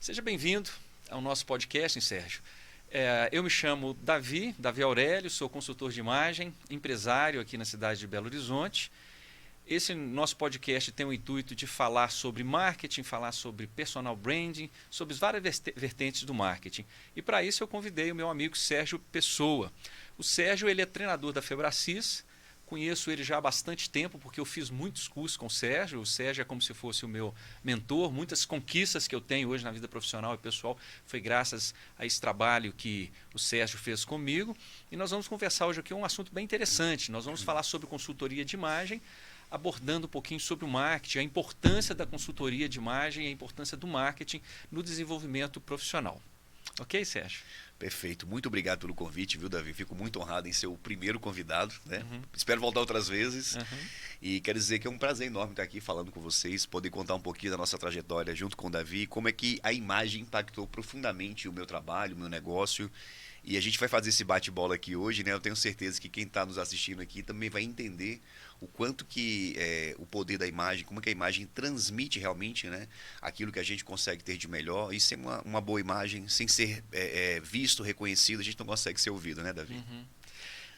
Seja bem-vindo ao nosso podcast, Sérgio. Eu me chamo Davi Aurélio, sou consultor de imagem, empresário aqui na cidade de Belo Horizonte. Esse nosso podcast tem o intuito de falar sobre marketing, falar sobre personal branding, sobre várias vertentes do marketing. E para isso eu convidei o meu amigo Sérgio Pessoa. O Sérgio ele é treinador da Febracis. Conheço ele já há bastante tempo, porque eu fiz muitos cursos com o Sérgio. O Sérgio é como se fosse o meu mentor. Muitas conquistas que eu tenho hoje na vida profissional e pessoal foi graças a esse trabalho que o Sérgio fez comigo. E nós vamos conversar hoje aqui um assunto bem interessante. Nós vamos falar sobre consultoria de imagem, abordando um pouquinho sobre o marketing, a importância da consultoria de imagem e a importância do marketing no desenvolvimento profissional. Ok, Sérgio? Perfeito. Muito obrigado pelo convite, viu, Davi? Fico muito honrado em ser o primeiro convidado, né? Uhum. Espero voltar outras vezes. Uhum. E quero dizer que é um prazer enorme estar aqui falando com vocês, poder contar um pouquinho da nossa trajetória junto com o Davi, como é que a imagem impactou profundamente o meu trabalho, o meu negócio. E a gente vai fazer esse bate-bola aqui hoje, né? Eu tenho certeza que quem está nos assistindo aqui também vai entender o quanto que o poder da imagem, como é que a imagem transmite realmente, né, aquilo que a gente consegue ter de melhor. E sem uma boa imagem, sem ser visto, reconhecido, a gente não consegue ser ouvido, né, Davi? Uhum.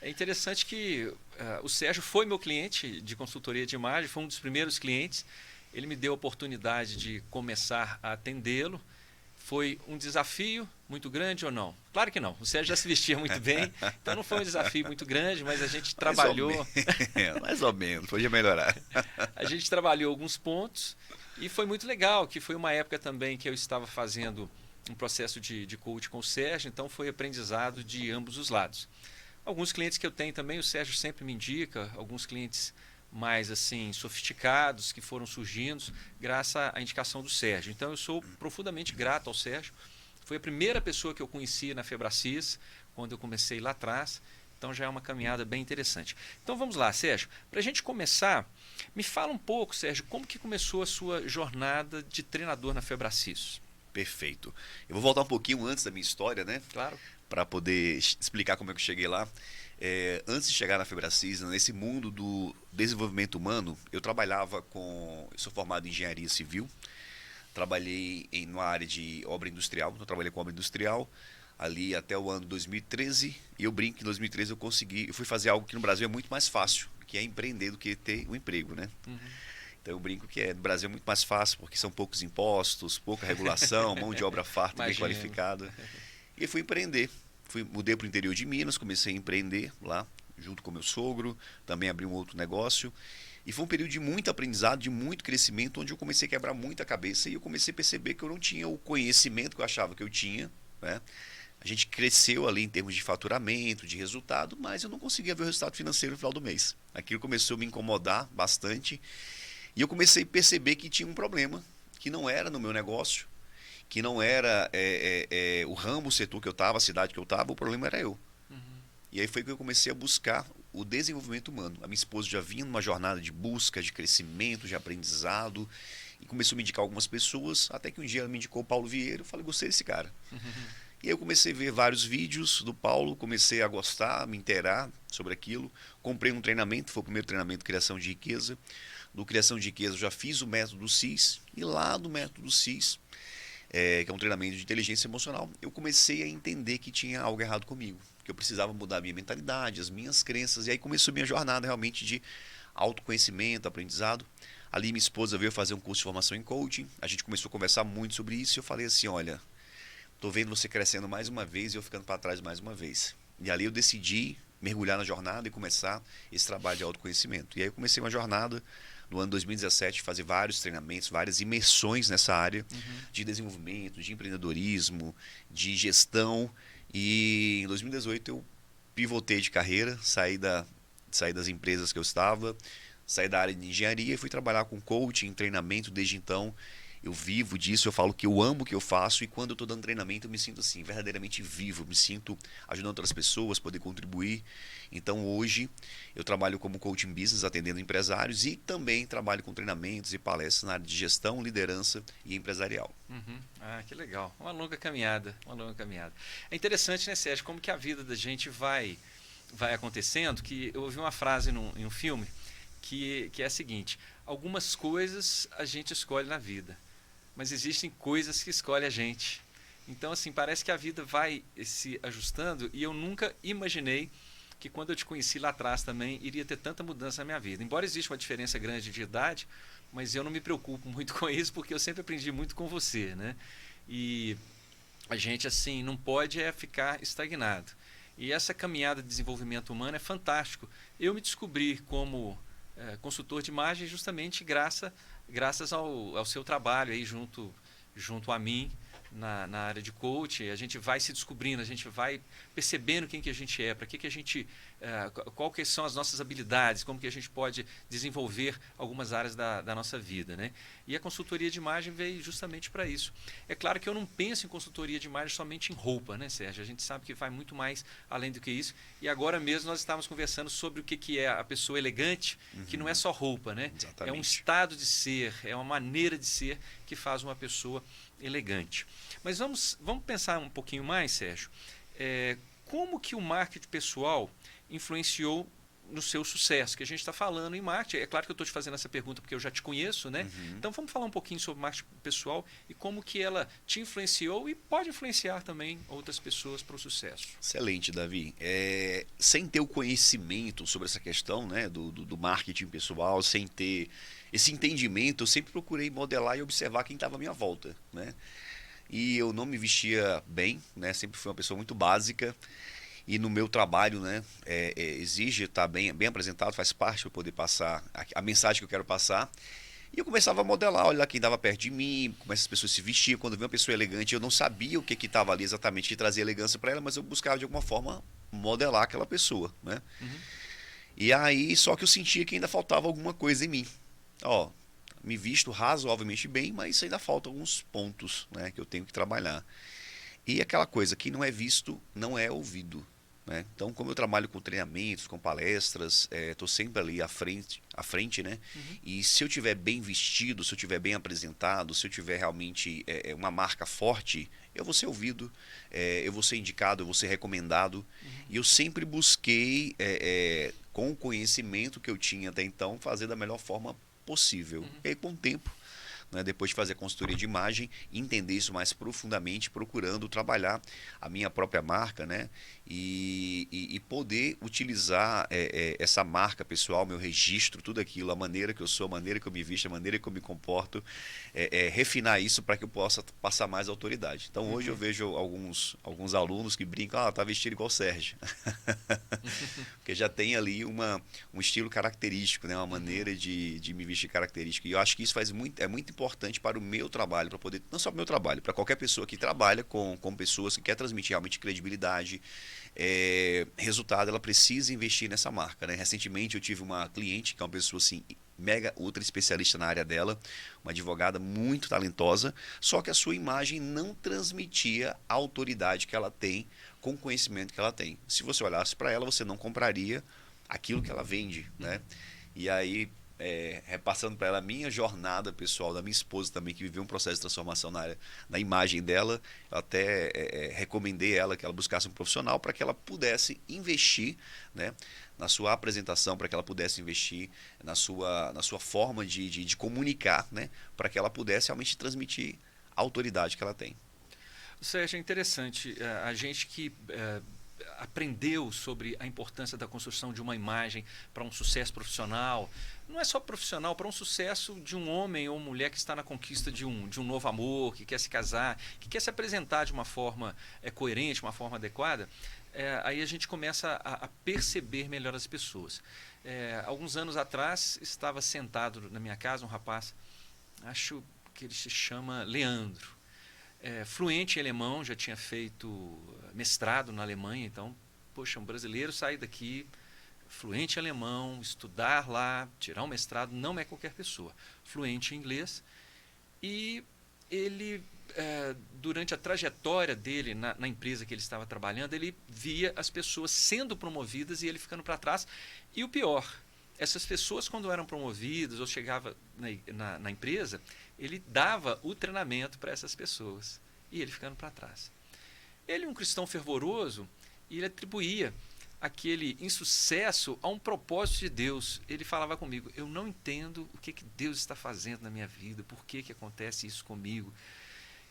É interessante que o Sérgio foi meu cliente de consultoria de imagem, foi um dos primeiros clientes. Ele me deu a oportunidade de começar a atendê-lo. Foi um desafio muito grande ou não? Claro que não. O Sérgio já se vestia muito bem, então não foi um desafio muito grande, mas a gente trabalhou. Mais ou menos, podia melhorar. A gente trabalhou alguns pontos e foi muito legal, que foi uma época também que eu estava fazendo um processo de coach com o Sérgio, então foi aprendizado de ambos os lados. Alguns clientes que eu tenho também, o Sérgio sempre me indica, alguns clientes mais assim sofisticados que foram surgindo graças à indicação do Sérgio. Então eu sou profundamente grato ao Sérgio. Foi a primeira pessoa que eu conheci na Febracis, quando eu comecei lá atrás. Então já é uma caminhada bem interessante. Então vamos lá, Sérgio. Para a gente começar, me fala um pouco, Sérgio, como que começou a sua jornada de treinador na Febracis? Perfeito. Eu vou voltar um pouquinho antes da minha história, né? Claro. Para poder explicar como é que eu cheguei lá. Antes de chegar na Febracis, nesse mundo do desenvolvimento humano, eu sou formado em engenharia civil, trabalhei numa área de obra industrial, eu trabalhei com obra industrial ali até o ano 2013, e eu brinco que em 2013 eu fui fazer algo que no Brasil é muito mais fácil, que é empreender do que ter um emprego, né? Uhum. Então eu brinco que no Brasil é muito mais fácil, porque são poucos impostos, pouca regulação, mão de obra farta, bem qualificada. E fui empreender. Mudei para o interior de Minas, comecei a empreender lá, junto com meu sogro, também abri um outro negócio. E foi um período de muito aprendizado, de muito crescimento, onde eu comecei a quebrar muita cabeça e eu comecei a perceber que eu não tinha o conhecimento que eu achava que eu tinha, né? A gente cresceu ali em termos de faturamento, de resultado, mas eu não conseguia ver o resultado financeiro no final do mês. Aquilo começou a me incomodar bastante e eu comecei a perceber que tinha um problema, que não era no meu negócio, que não era o ramo, o setor que eu estava, a cidade que eu estava, o problema era eu. Uhum. E aí foi que eu comecei a buscar o desenvolvimento humano. A minha esposa já vinha numa jornada de busca, de crescimento, de aprendizado, e começou a me indicar algumas pessoas, até que um dia ela me indicou o Paulo Vieira, eu falei, gostei desse cara. Uhum. E aí eu comecei a ver vários vídeos do Paulo, comecei a gostar, a me inteirar sobre aquilo, comprei um treinamento, foi o primeiro treinamento de criação de riqueza. Do criação de riqueza eu já fiz o método CIS, e lá do método CIS, que é um treinamento de inteligência emocional, eu comecei a entender que tinha algo errado comigo, que eu precisava mudar a minha mentalidade, as minhas crenças, e aí começou a minha jornada realmente de autoconhecimento, aprendizado. Ali minha esposa veio fazer um curso de formação em coaching, a gente começou a conversar muito sobre isso, e eu falei assim, olha, estou vendo você crescendo mais uma vez e eu ficando para trás mais uma vez. E ali eu decidi mergulhar na jornada e começar esse trabalho de autoconhecimento. E aí eu comecei uma jornada no ano 2017, fazer vários treinamentos, várias imersões nessa área de desenvolvimento, de empreendedorismo, de gestão. E em 2018 eu pivotei de carreira, saí das empresas que eu estava, saí da área de engenharia e fui trabalhar com coaching, treinamento. Desde então eu vivo disso, eu falo que eu amo o que eu faço, e quando eu estou dando treinamento eu me sinto assim, verdadeiramente vivo, me sinto ajudando outras pessoas, poder contribuir. Então hoje eu trabalho como coaching business, atendendo empresários, e também trabalho com treinamentos e palestras na área de gestão, liderança e empresarial. Uhum. Ah, que legal. Uma longa caminhada, uma longa caminhada. É interessante, né, Sérgio, como que a vida da gente vai acontecendo, que eu ouvi uma frase em um filme que é a seguinte: algumas coisas a gente escolhe na vida, mas existem coisas que escolhem a gente. Então, assim, parece que a vida vai se ajustando e eu nunca imaginei que quando eu te conheci lá atrás também iria ter tanta mudança na minha vida. Embora exista uma diferença grande de idade, mas eu não me preocupo muito com isso porque eu sempre aprendi muito com você, né? E a gente, assim, não pode ficar estagnado. E essa caminhada de desenvolvimento humano é fantástico. Eu me descobri como consultor de imagem justamente graças ao seu trabalho aí junto a mim na área de coach. A gente vai se descobrindo, a gente vai percebendo quem que a gente é, para que a gente, qual que são as nossas habilidades, como que a gente pode desenvolver algumas áreas da nossa vida, né? E a consultoria de imagem veio justamente para isso. É claro que eu não penso em consultoria de imagem somente em roupa, né, Sérgio? A gente sabe que vai muito mais além do que isso. E agora mesmo nós estávamos conversando sobre o que é a pessoa elegante, que não é só roupa, né? Exatamente. É um estado de ser, é uma maneira de ser que faz uma pessoa elegante. Mas vamos pensar um pouquinho mais, Sérgio. Como que o marketing pessoal influenciou no seu sucesso? Que a gente está falando em marketing. É claro que eu estou te fazendo essa pergunta porque eu já te conheço, né? Então vamos falar um pouquinho sobre marketing pessoal e como que ela te influenciou e pode influenciar também outras pessoas para o sucesso. Excelente, Davi. Sem ter o conhecimento sobre essa questão, né, do marketing pessoal, sem ter esse entendimento, eu sempre procurei modelar e observar quem estava à minha volta, né? E eu não me vestia bem, né? Sempre fui uma pessoa muito básica. E no meu trabalho, né, exige estar bem apresentado, faz parte para poder passar a mensagem que eu quero passar. E eu começava a modelar, olhar quem estava perto de mim, como essas pessoas se vestiam. Quando eu via uma pessoa elegante, eu não sabia o que estava ali exatamente que trazia elegância para ela, mas eu buscava de alguma forma modelar aquela pessoa, né? E aí, só que eu sentia que ainda faltava alguma coisa em mim. Ó, me visto razoavelmente bem, mas ainda faltam alguns pontos, né, que eu tenho que trabalhar. E aquela coisa, que não é visto, não é ouvido, né? Então, como eu trabalho com treinamentos, com palestras, estou sempre ali à frente, né? E se eu tiver bem vestido, se eu tiver bem apresentado, se eu tiver realmente uma marca forte, eu vou ser ouvido, eu vou ser indicado, eu vou ser recomendado. E eu sempre busquei, com o conhecimento que eu tinha até então, fazer da melhor forma possível. E aí, com o tempo, né, depois de fazer a consultoria de imagem, entender isso mais profundamente, procurando trabalhar a minha própria marca, né, e poder utilizar essa marca pessoal, meu registro, tudo aquilo, a maneira que eu sou, a maneira que eu me visto, a maneira que eu me comporto, refinar isso para que eu possa passar mais autoridade. Então, hoje eu vejo alguns alunos que brincam, tá vestido igual o Sérgio. Porque já tem ali um estilo característico, né, uma maneira de me vestir característica. E eu acho que isso é muito importante para o meu trabalho, para poder, não só para o meu trabalho, para qualquer pessoa que trabalha com pessoas que quer transmitir realmente credibilidade, resultado, ela precisa investir nessa marca, né? Recentemente eu tive uma cliente que é uma pessoa assim, mega ultra especialista na área dela, uma advogada muito talentosa, só que a sua imagem não transmitia a autoridade que ela tem com o conhecimento que ela tem. Se você olhasse para ela, você não compraria aquilo que ela vende, né? E aí, repassando para ela a minha jornada pessoal, da minha esposa também, que viveu um processo de transformação na imagem dela, eu até recomendei ela que ela buscasse um profissional para que ela pudesse investir, né, na sua apresentação, para que ela pudesse investir na sua forma de comunicar, né, para que ela pudesse realmente transmitir a autoridade que ela tem. Sérgio, é interessante, a gente que aprendeu sobre a importância da construção de uma imagem para um sucesso profissional, não é só profissional, para um sucesso de um homem ou mulher que está na conquista de um novo amor, que quer se casar, que quer se apresentar de uma forma coerente, uma forma adequada, aí a gente começa a perceber melhor as pessoas. Alguns anos atrás, estava sentado na minha casa um rapaz, acho que ele se chama Leandro, fluente em alemão, já tinha feito mestrado na Alemanha, então, poxa, um brasileiro sair daqui fluente em alemão, estudar lá, tirar um mestrado, não é qualquer pessoa. Fluente em inglês. E ele, durante a trajetória dele na empresa que ele estava trabalhando, ele via as pessoas sendo promovidas e ele ficando para trás. E o pior, essas pessoas, quando eram promovidas ou chegavam na empresa, ele dava o treinamento para essas pessoas e ele ficando para trás. Ele, um cristão fervoroso, ele atribuía aquele insucesso a um propósito de Deus. Ele falava comigo, eu não entendo o que Deus está fazendo na minha vida, por que acontece isso comigo.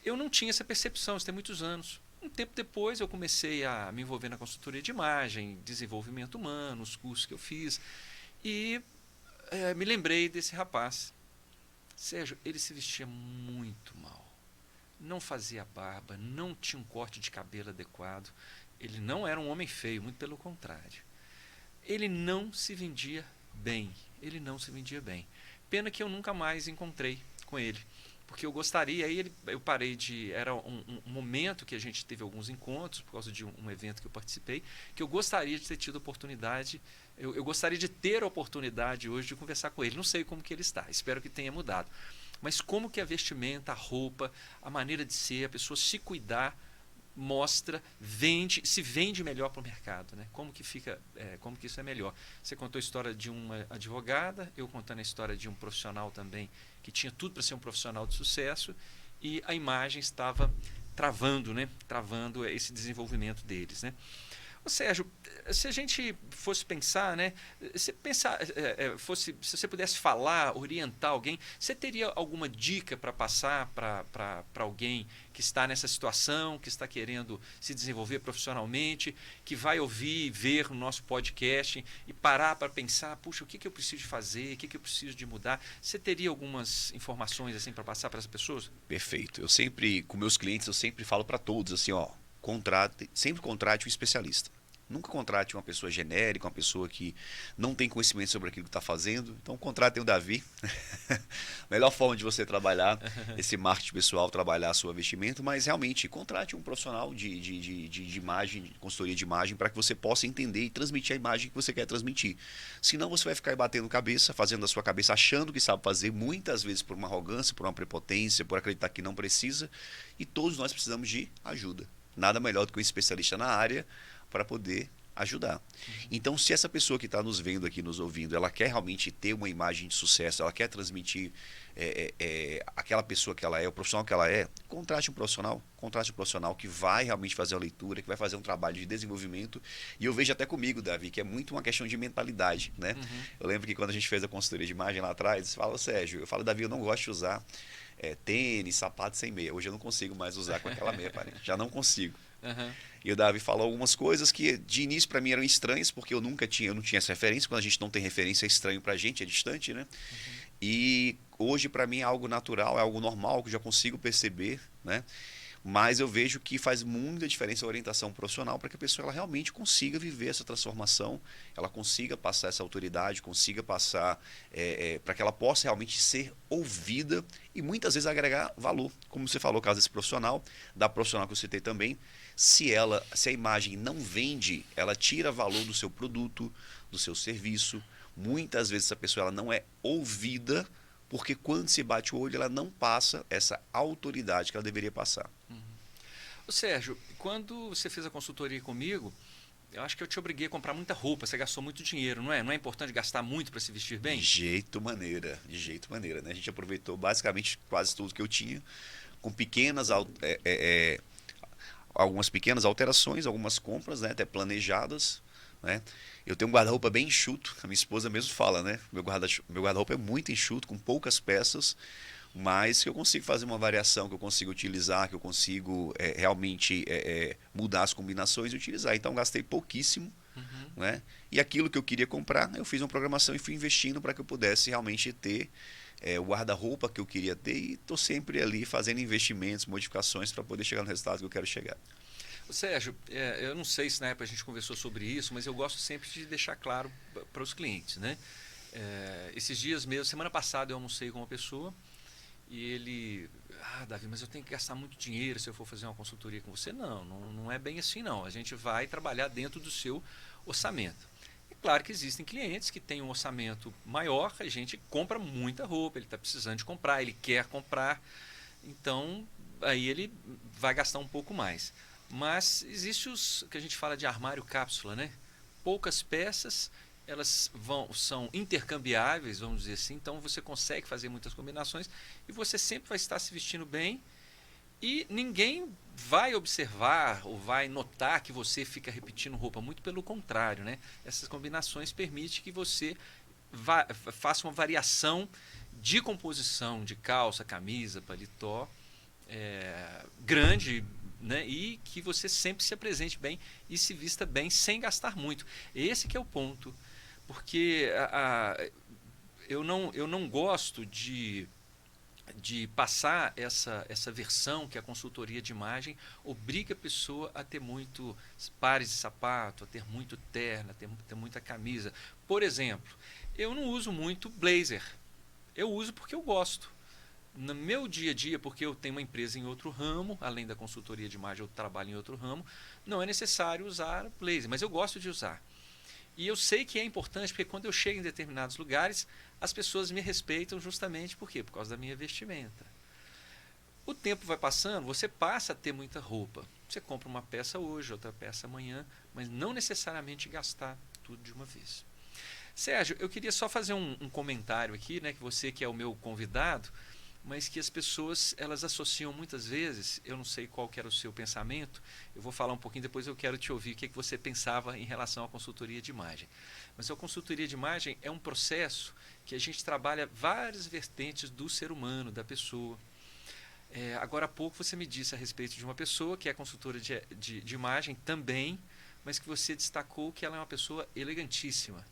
Eu não tinha essa percepção, isso tem muitos anos. Um tempo depois eu comecei a me envolver na consultoria de imagem, desenvolvimento humano, os cursos que eu fiz, e me lembrei desse rapaz. Sérgio, ele se vestia muito mal, não fazia barba, não tinha um corte de cabelo adequado, ele não era um homem feio, muito pelo contrário. Ele não se vendia bem, Pena que eu nunca mais encontrei com ele, porque eu gostaria, eu parei era um momento que a gente teve alguns encontros, por causa de um evento que eu participei, que eu gostaria de ter tido oportunidade, eu gostaria de ter a oportunidade hoje de conversar com ele. Não sei como que ele está, espero que tenha mudado. Mas como que a vestimenta, a roupa, a maneira de ser, a pessoa se cuidar, se vende melhor para o mercado, né? Como que isso é melhor? Você contou a história de uma advogada, eu contando a história de um profissional também que tinha tudo para ser um profissional de sucesso, e a imagem estava travando, né? Travando esse desenvolvimento deles, né? Ô Sérgio, se a gente fosse pensar, né? Se você pudesse falar, orientar alguém, você teria alguma dica para passar para alguém que está nessa situação, que está querendo se desenvolver profissionalmente, que vai ouvir, ver o nosso podcast e parar para pensar, puxa, o que eu preciso de fazer, o que eu preciso de mudar? Você teria algumas informações assim para passar para essas pessoas? Perfeito. Com meus clientes, eu sempre falo para todos assim, ó, sempre contrate um especialista. Nunca contrate uma pessoa genérica, uma pessoa que não tem conhecimento sobre aquilo que está fazendo. Então, contratem o Davi. Melhor forma de você trabalhar esse marketing pessoal, trabalhar a sua vestimento, mas realmente contrate um profissional de imagem, de consultoria de imagem, para que você possa entender e transmitir a imagem que você quer transmitir. Senão você vai ficar aí batendo cabeça, fazendo a sua cabeça, achando que sabe fazer, muitas vezes por uma arrogância, por uma prepotência, por acreditar que não precisa, e todos nós precisamos de ajuda. Nada melhor do que um especialista na área para poder ajudar. Então, se essa pessoa que está nos vendo aqui, nos ouvindo, ela quer realmente ter uma imagem de sucesso, ela quer transmitir aquela pessoa que ela é, o profissional que ela é, contrate um profissional que vai realmente fazer a leitura, que vai fazer um trabalho de desenvolvimento. E eu vejo até comigo, Davi, que é muito uma questão de mentalidade, né? Eu lembro que quando a gente fez a consultoria de imagem lá atrás, você fala, Sérgio, eu falo, Davi, eu não gosto de usar tênis, sapato sem meia. Hoje eu não consigo mais usar com aquela meia, parente. Já não consigo. E o Davi falou algumas coisas que de início para mim eram estranhas, porque eu não tinha essa referência. Quando a gente não tem referência, é estranho para a gente, é distante, né? E hoje para mim é algo natural, é algo normal, que eu já consigo perceber, né? Mas eu vejo que faz muita diferença a orientação profissional para que a pessoa ela realmente consiga viver essa transformação, ela consiga passar essa autoridade, consiga passar para que ela possa realmente ser ouvida e muitas vezes agregar valor. Como você falou, caso desse profissional, da profissional que eu citei também, se a imagem não vende, ela tira valor do seu produto, do seu serviço. Muitas vezes essa pessoa ela não é ouvida, porque quando se bate o olho, ela não passa essa autoridade que ela deveria passar. Ô Sérgio, quando você fez a consultoria comigo, eu acho que eu te obriguei a comprar muita roupa, você gastou muito dinheiro, não é? Não é importante gastar muito para se vestir bem? De jeito maneira, né? A gente aproveitou basicamente quase tudo que eu tinha, com algumas pequenas alterações, algumas compras, né, até planejadas, né? Eu tenho um guarda-roupa bem enxuto, a minha esposa mesmo fala, né? Meu guarda-roupa é muito enxuto, com poucas peças, mas que eu consigo fazer uma variação, que eu consigo utilizar, que eu consigo realmente mudar as combinações e utilizar. Então gastei pouquíssimo, né? E aquilo que eu queria comprar, eu fiz uma programação e fui investindo para que eu pudesse realmente ter o guarda-roupa que eu queria ter, e estou sempre ali fazendo investimentos, modificações para poder chegar no resultado que eu quero chegar. Sérgio, eu não sei se na época a gente conversou sobre isso, mas eu gosto sempre de deixar claro para os clientes, né? Esses dias mesmo, semana passada eu almocei com uma pessoa e ele, Davi, mas eu tenho que gastar muito dinheiro se eu for fazer uma consultoria com você. Não é bem assim não, a gente vai trabalhar dentro do seu orçamento. É claro que existem clientes que têm um orçamento maior, a gente compra muita roupa, ele está precisando de comprar, ele quer comprar, então aí ele vai gastar um pouco mais. Mas existe o que a gente fala de armário cápsula, né? Poucas peças, elas são intercambiáveis, vamos dizer assim, então você consegue fazer muitas combinações e você sempre vai estar se vestindo bem e ninguém vai observar ou vai notar que você fica repetindo roupa. Muito pelo contrário, né? Essas combinações permitem que você faça uma variação de composição de calça, camisa, paletó grande, né? E que você sempre se apresente bem e se vista bem sem gastar muito. Esse que é o ponto. Porque eu não gosto de passar essa versão que a consultoria de imagem obriga a pessoa a ter muito pares de sapato, a ter muito terno, a ter muita camisa. Por exemplo, eu não uso muito blazer. Eu uso porque eu gosto. No meu dia a dia, porque eu tenho uma empresa em outro ramo, além da consultoria de imagem, eu trabalho em outro ramo, não é necessário usar blazer, mas eu gosto de usar. E eu sei que é importante, porque quando eu chego em determinados lugares, as pessoas me respeitam justamente por quê? Por causa da minha vestimenta. O tempo vai passando, você passa a ter muita roupa. Você compra uma peça hoje, outra peça amanhã, mas não necessariamente gastar tudo de uma vez. Sérgio, eu queria só fazer um comentário aqui, né, que você que é o meu convidado, mas que as pessoas elas associam muitas vezes, eu não sei qual que era o seu pensamento, eu vou falar um pouquinho, depois eu quero te ouvir o que você pensava em relação à consultoria de imagem. Mas a consultoria de imagem é um processo que a gente trabalha várias vertentes do ser humano, da pessoa. Agora há pouco você me disse a respeito de uma pessoa que é consultora de imagem também, mas que você destacou que ela é uma pessoa elegantíssima,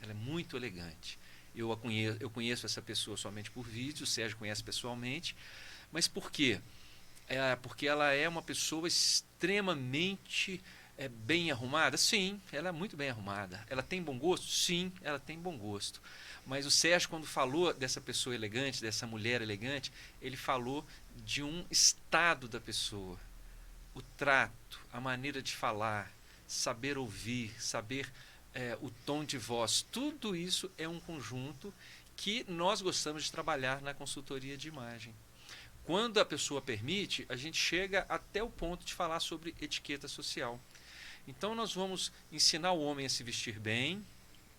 ela é muito elegante. Eu conheço essa pessoa somente por vídeo, o Sérgio conhece pessoalmente. Mas por quê? Porque ela é uma pessoa extremamente bem arrumada? Sim, ela é muito bem arrumada. Ela tem bom gosto? Sim, ela tem bom gosto. Mas o Sérgio, quando falou dessa pessoa elegante, dessa mulher elegante, ele falou de um estado da pessoa. O trato, a maneira de falar, saber ouvir, saber o tom de voz, tudo isso é um conjunto que nós gostamos de trabalhar na consultoria de imagem. Quando a pessoa permite, a gente chega até o ponto de falar sobre etiqueta social. Então nós vamos ensinar o homem a se vestir bem,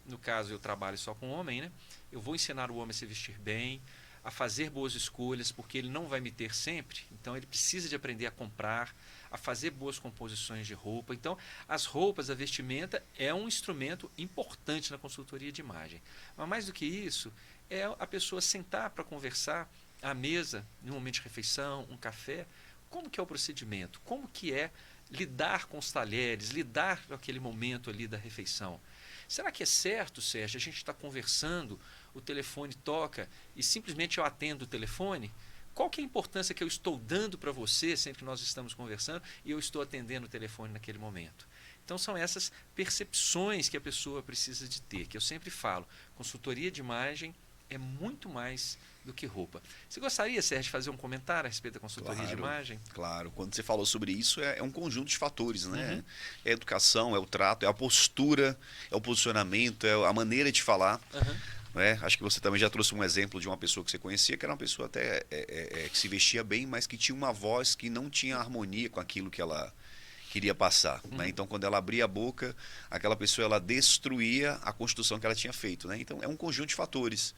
no caso eu trabalho só com homem, né? Eu vou ensinar o homem a se vestir bem, a fazer boas escolhas, porque ele não vai me ter sempre, então ele precisa de aprender a comprar, a fazer boas composições de roupa. Então, as roupas, a vestimenta é um instrumento importante na consultoria de imagem. Mas mais do que isso, é a pessoa sentar para conversar à mesa, em um momento de refeição, um café, como que é o procedimento, como que é lidar com os talheres, lidar com aquele momento ali da refeição. Será que é certo, Sérgio, a gente está conversando, o telefone toca e simplesmente eu atendo o telefone? Qual que é a importância que eu estou dando para você sempre que nós estamos conversando e eu estou atendendo o telefone naquele momento? Então são essas percepções que a pessoa precisa de ter, que eu sempre falo, consultoria de imagem é muito mais do que roupa. Você gostaria, Sérgio, de fazer um comentário a respeito da consultoria de imagem? Claro, quando você falou sobre isso, é um conjunto de fatores, né? Uhum. É a educação, é o trato, é a postura, é o posicionamento, é a maneira de falar. Uhum. Acho que você também já trouxe um exemplo de uma pessoa que você conhecia, que era uma pessoa até que se vestia bem, mas que tinha uma voz que não tinha harmonia com aquilo que ela queria passar. Uhum. Né? Então, quando ela abria a boca, aquela pessoa ela destruía a construção que ela tinha feito. Né? Então, é um conjunto de fatores.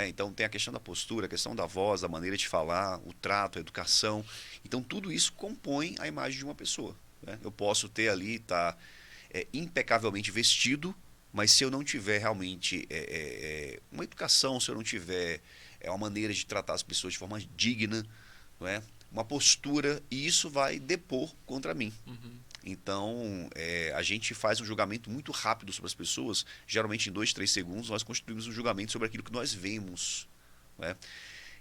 Então tem a questão da postura, a questão da voz, a maneira de falar, o trato, a educação. Então tudo isso compõe a imagem de uma pessoa. Eu posso ter ali, estar impecavelmente vestido, mas se eu não tiver realmente uma educação, se eu não tiver uma maneira de tratar as pessoas de forma digna, uma postura, e isso vai depor contra mim. Uhum. Então, a gente faz um julgamento muito rápido sobre as pessoas, geralmente em 2, 3 segundos nós construímos um julgamento sobre aquilo que nós vemos.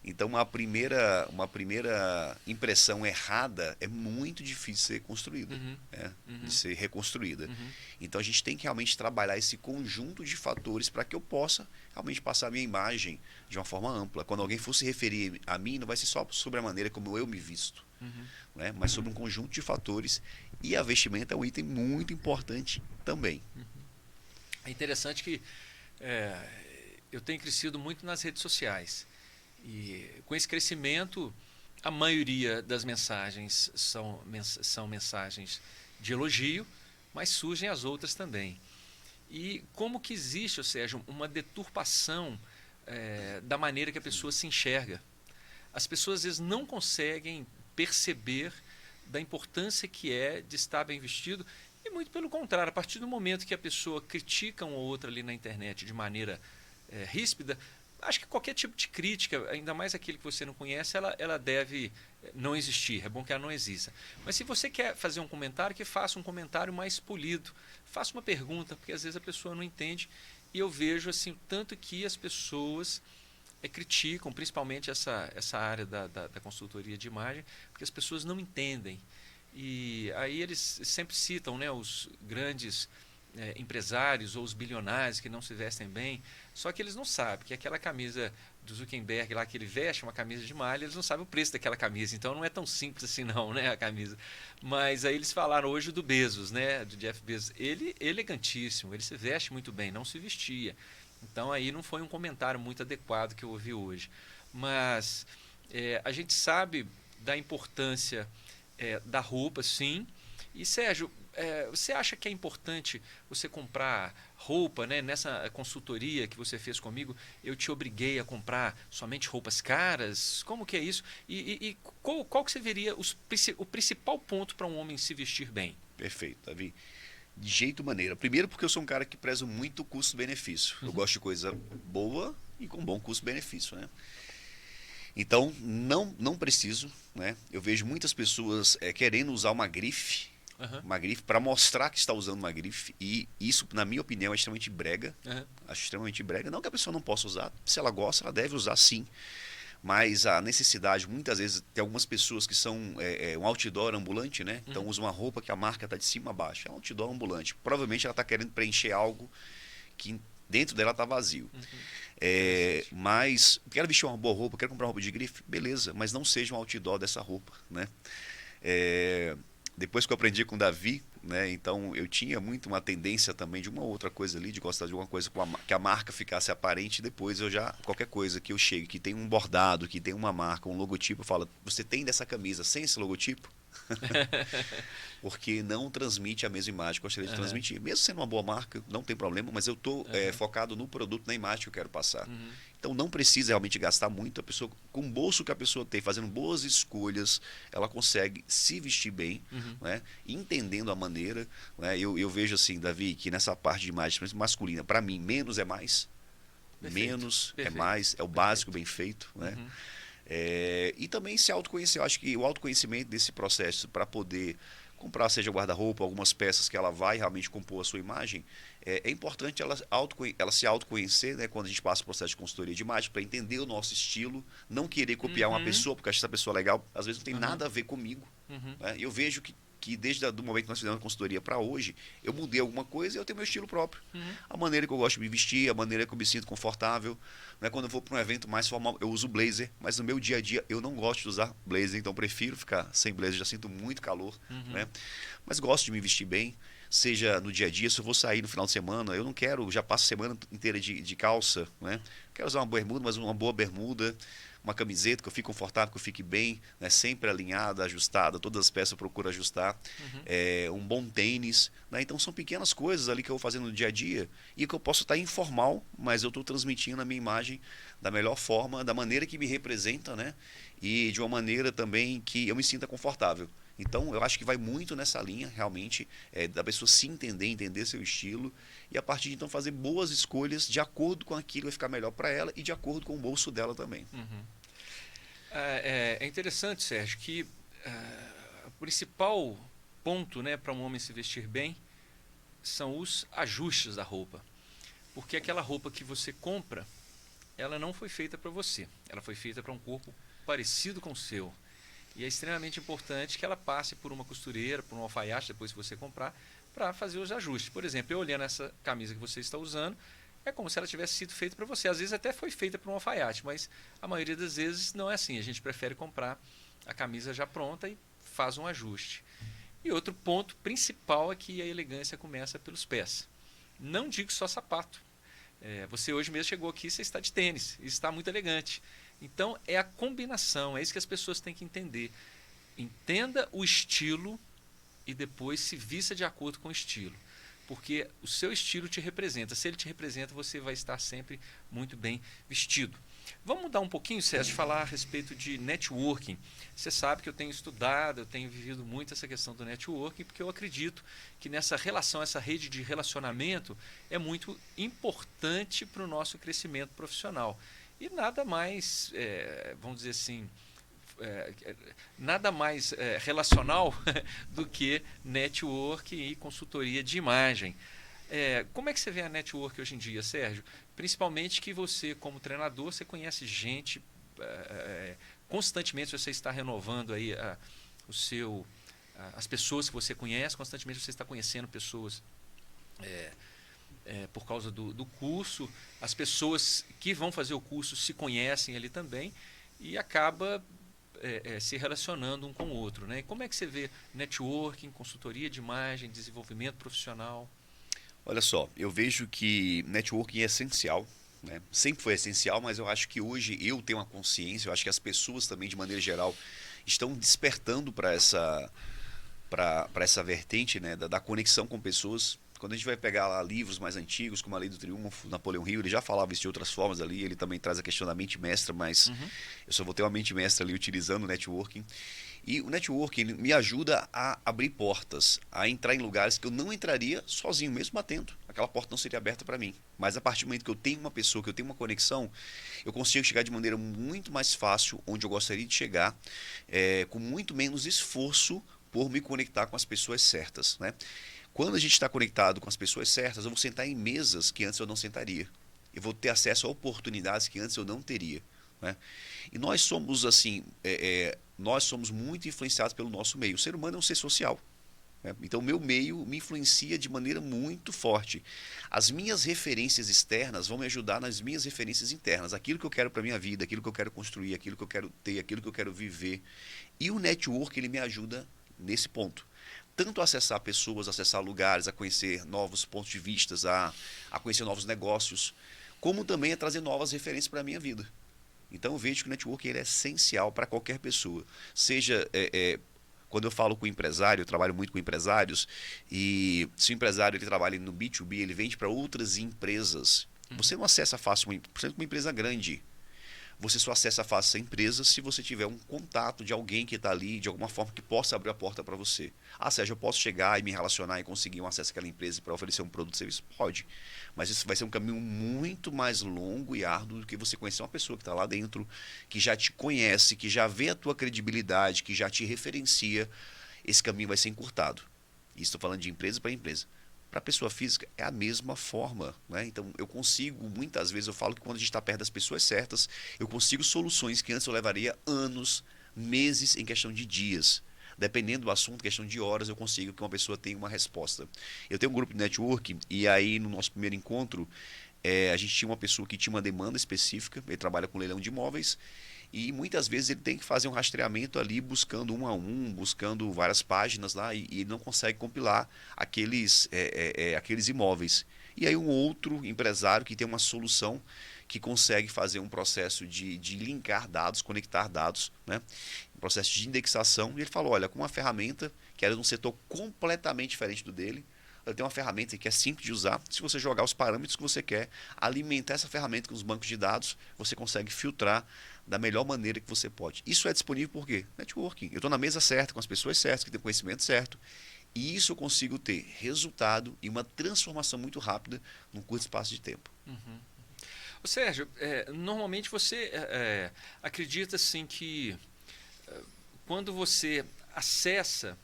Então, uma primeira impressão errada é muito difícil de ser construída, de ser reconstruída. Uhum. Então, a gente tem que realmente trabalhar esse conjunto de fatores para que eu possa realmente passar a minha imagem de uma forma ampla. Quando alguém for se referir a mim, não vai ser só sobre a maneira como eu me visto, mas sobre um conjunto de fatores. E a vestimenta é um item muito importante também. É interessante que eu tenho crescido muito nas redes sociais. E com esse crescimento, a maioria das mensagens são mensagens de elogio, mas surgem as outras também. E como que existe, ou seja, uma deturpação da maneira que a pessoa se enxerga. As pessoas às vezes não conseguem perceber da importância que é de estar bem vestido. E muito pelo contrário, a partir do momento que a pessoa critica um ou outro ali na internet de maneira ríspida, acho que qualquer tipo de crítica, ainda mais aquele que você não conhece, ela deve não existir. É bom que ela não exista. Mas se você quer fazer um comentário, que faça um comentário mais polido. Faça uma pergunta, porque às vezes a pessoa não entende. E eu vejo assim, tanto que as pessoas criticam, principalmente essa área da consultoria de imagem, porque as pessoas não entendem. E aí eles sempre citam, né, os grandes empresários ou os bilionários que não se vestem bem, só que eles não sabem que aquela camisa do Zuckerberg lá que ele veste, uma camisa de malha, eles não sabem o preço daquela camisa, então não é tão simples assim não, né, a camisa. Mas aí eles falaram hoje do Bezos, né, do Jeff Bezos, ele elegantíssimo, ele se veste muito bem, não se vestia. Então aí não foi um comentário muito adequado que eu ouvi hoje. Mas a gente sabe da importância da roupa, sim. E Sérgio, você acha que é importante você comprar roupa, né? Nessa consultoria que você fez comigo, eu te obriguei a comprar somente roupas caras? Como que é isso? E qual que você veria o principal ponto para um homem se vestir bem? Perfeito, Davi. De jeito maneira. Primeiro porque eu sou um cara que prezo muito custo-benefício. Eu gosto de coisa boa e com bom custo-benefício, né? Então, não preciso, né? Eu vejo muitas pessoas querendo usar Uhum. uma grife para mostrar que está usando uma grife, e isso, na minha opinião, é extremamente brega. Uhum. Acho extremamente brega. Não que a pessoa não possa usar, se ela gosta, ela deve usar sim. Mas a necessidade, muitas vezes, tem algumas pessoas que são um outdoor ambulante, né? Então usa uma roupa que a marca está de cima a baixo. É um outdoor ambulante. Provavelmente ela está querendo preencher algo que dentro dela está vazio. Mas quero vestir uma boa roupa, quero comprar uma roupa de grife, beleza, mas não seja um outdoor dessa roupa, né? Depois que eu aprendi com o Davi, né, então eu tinha muito uma tendência também de uma outra coisa ali, de gostar de alguma coisa que a marca ficasse aparente. Depois eu já, qualquer coisa que eu chegue, que tem um bordado, que tem uma marca, um logotipo, eu falo, você tem dessa camisa sem esse logotipo? Porque não transmite a mesma imagem que eu gostaria de transmitir. Mesmo sendo uma boa marca, não tem problema, mas eu estou focado no produto, na imagem que eu quero passar. Então não precisa realmente gastar muito. A pessoa, com o bolso que a pessoa tem, fazendo boas escolhas, ela consegue se vestir bem, né? Entendendo a maneira. Né? Eu vejo assim, Davi, que nessa parte de imagem masculina, para mim, menos é mais. Perfeito. Menos Perfeito. é mais, é o básico bem feito, né? E também se autoconhecer. Eu acho que o autoconhecimento desse processo para poder comprar, seja guarda-roupa, algumas peças que ela vai realmente compor a sua imagem, é importante ela se autoconhecer, né, quando a gente passa o processo de consultoria de imagem, para entender o nosso estilo, não querer copiar uma pessoa, porque acho que essa pessoa é legal, às vezes não tem nada a ver comigo. Né? Eu vejo que desde o momento que nós fizemos a consultoria para hoje, eu mudei alguma coisa e eu tenho meu estilo próprio. A maneira que eu gosto de me vestir, a maneira que eu me sinto confortável. Né? Quando eu vou para um evento mais formal, eu uso blazer, mas no meu dia a dia eu não gosto de usar blazer, então eu prefiro ficar sem blazer, já sinto muito calor. Né? Mas gosto de me vestir bem, seja no dia a dia, se eu vou sair no final de semana, eu não quero, já passo a semana inteira de calça, né? Quero usar uma bermuda, mas uma boa bermuda, uma camiseta que eu fique confortável, que eu fique bem, né? Sempre alinhada, ajustada, todas as peças eu procuro ajustar, um bom tênis, né? Então são pequenas coisas ali que eu vou fazendo no dia a dia e que eu posso estar informal, mas eu estou transmitindo a minha imagem da melhor forma, da maneira que me representa, né? E de uma maneira também que eu me sinta confortável. Então, eu acho que vai muito nessa linha, realmente, da pessoa se entender, entender seu estilo, e a partir de então fazer boas escolhas de acordo com aquilo que vai ficar melhor para ela e de acordo com o bolso dela também. É interessante, Sérgio, que o principal ponto, né, para um homem se vestir bem são os ajustes da roupa. Porque aquela roupa que você compra, ela não foi feita para você, ela foi feita para um corpo parecido com o seu. E é extremamente importante que ela passe por uma costureira, por um alfaiate, depois que você comprar, para fazer os ajustes. Por exemplo, eu olhando essa camisa que você está usando, é como se ela tivesse sido feita para você. Às vezes até foi feita por um alfaiate, mas a maioria das vezes não é assim. A gente prefere comprar a camisa já pronta e faz um ajuste. E outro ponto principal é que a elegância começa pelos pés. Não digo só sapato. Você hoje mesmo chegou aqui, você está de tênis, e está muito elegante. Então, é a combinação, é isso que as pessoas têm que entender. Entenda o estilo e depois se vista de acordo com o estilo. Porque o seu estilo te representa. Se ele te representa, você vai estar sempre muito bem vestido. Vamos mudar um pouquinho, Sérgio, falar a respeito de networking. Você sabe que eu tenho estudado, eu tenho vivido muito essa questão do networking, porque eu acredito que nessa relação, essa rede de relacionamento é muito importante para o nosso crescimento profissional. E nada mais, vamos dizer assim, nada mais relacional do que networking e consultoria de imagem. Como é que você vê a network hoje em dia, Sérgio? Principalmente que você, como treinador, você conhece gente constantemente, você está renovando aí as pessoas que você conhece, constantemente você está conhecendo pessoas por causa do curso, as pessoas que vão fazer o curso se conhecem ali também e acaba se relacionando um com o outro. Né? E como é que você vê networking, consultoria de imagem, desenvolvimento profissional? Olha só, eu vejo que networking é essencial, né? Sempre foi essencial, mas eu acho que hoje eu tenho uma consciência, eu acho que as pessoas também, de maneira geral, estão despertando para essa vertente, né, da conexão com pessoas. Quando a gente vai pegar lá livros mais antigos, como A Lei do Triunfo, Napoleão Hill, ele já falava isso de outras formas ali, ele também traz a questão da mente mestra, mas eu só vou ter uma mente mestra ali utilizando o networking. E o networking me ajuda a abrir portas, a entrar em lugares que eu não entraria sozinho, mesmo batendo. Aquela porta não seria aberta para mim. Mas a partir do momento que eu tenho uma pessoa, que eu tenho uma conexão, eu consigo chegar de maneira muito mais fácil onde eu gostaria de chegar, com muito menos esforço por me conectar com as pessoas certas, né? Quando a gente está conectado com as pessoas certas, eu vou sentar em mesas que antes eu não sentaria. Eu vou ter acesso a oportunidades que antes eu não teria, né? E nós somos assim, nós somos muito influenciados pelo nosso meio. O ser humano é um ser social, né? Então o meu meio me influencia de maneira muito forte. As minhas referências externas vão me ajudar nas minhas referências internas. Aquilo que eu quero para a minha vida, aquilo que eu quero construir, aquilo que eu quero ter, aquilo que eu quero viver. E o network, ele me ajuda nesse ponto. Tanto a acessar pessoas, acessar lugares, a conhecer novos pontos de vista, a conhecer novos negócios, como também a trazer novas referências para a minha vida. Então eu vejo que o networking ele é essencial para qualquer pessoa. Seja, quando eu falo com empresário, eu trabalho muito com empresários, e se o empresário ele trabalha no B2B, ele vende para outras empresas. Você não acessa fácil, por exemplo, uma empresa grande. Você só acessa fácil essa empresa se você tiver um contato de alguém que está ali, de alguma forma, que possa abrir a porta para você. Ah, Sérgio, eu posso chegar e me relacionar e conseguir um acesso àquela empresa para oferecer um produto ou serviço? Pode. Mas isso vai ser um caminho muito mais longo e árduo do que você conhecer uma pessoa que está lá dentro, que já te conhece, que já vê a tua credibilidade, que já te referencia. Esse caminho vai ser encurtado. Isso estou falando de empresa para empresa. Para a pessoa física é a mesma forma, né? Então eu consigo, muitas vezes eu falo que quando a gente está perto das pessoas certas, eu consigo soluções que antes eu levaria anos, meses, em questão de dias. Dependendo do assunto, questão de horas, eu consigo que uma pessoa tenha uma resposta. Eu tenho um grupo de networking e aí no nosso primeiro encontro, a gente tinha uma pessoa que tinha uma demanda específica, ele trabalha com leilão de imóveis, e muitas vezes ele tem que fazer um rastreamento ali, buscando um a um, buscando várias páginas lá, e não consegue compilar aqueles imóveis. E aí um outro empresário que tem uma solução que consegue fazer um processo de linkar dados, conectar dados, né? Um processo de indexação. E ele falou, olha, com uma ferramenta que era de um setor completamente diferente do dele, tem uma ferramenta que é simples de usar. Se você jogar os parâmetros que você quer, alimentar essa ferramenta com os bancos de dados, você consegue filtrar da melhor maneira que você pode. Isso é disponível por quê? Networking. Eu estou na mesa certa, com as pessoas certas, que têm conhecimento certo. E isso eu consigo ter resultado e uma transformação muito rápida num curto espaço de tempo. Uhum. Ô Sérgio, normalmente você acredita assim que quando você acessa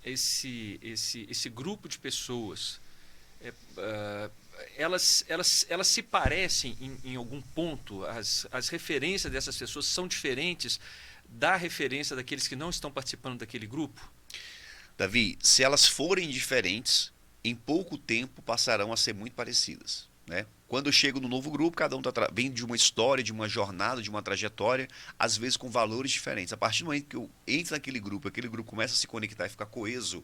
esse grupo de pessoas, elas se parecem em algum ponto, as referências dessas pessoas são diferentes da referência daqueles que não estão participando daquele grupo? Davi, se elas forem diferentes, em pouco tempo passarão a ser muito parecidas, né? Quando eu chego no novo grupo, cada um vem de uma história, de uma jornada, de uma trajetória, às vezes com valores diferentes. A partir do momento que eu entro naquele grupo, aquele grupo começa a se conectar e ficar coeso,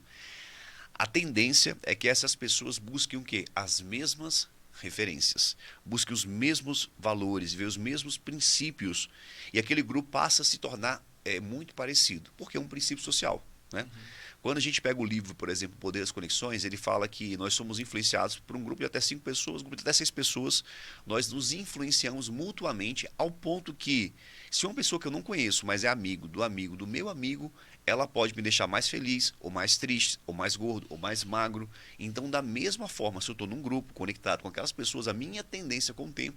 a tendência é que essas pessoas busquem o quê? As mesmas referências, busquem os mesmos valores, ver os mesmos princípios, e aquele grupo passa a se tornar muito parecido, porque é um princípio social, né? Quando a gente pega o livro, por exemplo, Poder das Conexões, ele fala que nós somos influenciados por um grupo de até 5 pessoas, um grupo de até 6 pessoas. Nós nos influenciamos mutuamente ao ponto que, se uma pessoa que eu não conheço, mas é amigo do meu amigo, ela pode me deixar mais feliz, ou mais triste, ou mais gordo, ou mais magro. Então, da mesma forma, se eu estou num grupo conectado com aquelas pessoas, a minha tendência com o tempo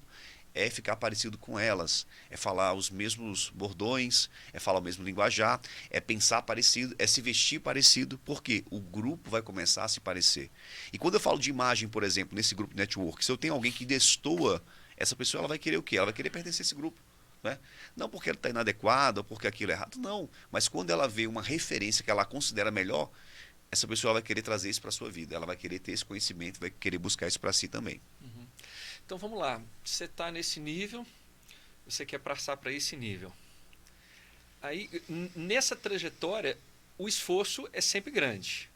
é ficar parecido com elas, é falar os mesmos bordões, é falar o mesmo linguajar, é pensar parecido, é se vestir parecido, porque o grupo vai começar a se parecer. E quando eu falo de imagem, por exemplo, nesse grupo network, se eu tenho alguém que destoa, essa pessoa ela vai querer o quê? Ela vai querer pertencer a esse grupo. Né? Não porque ela está inadequada ou porque aquilo é errado, não. Mas quando ela vê uma referência que ela considera melhor, essa pessoa vai querer trazer isso para a sua vida, ela vai querer ter esse conhecimento, vai querer buscar isso para si também. Uhum. Então vamos lá, você está nesse nível, você quer passar para esse nível. Aí, nessa trajetória, o esforço é sempre grande.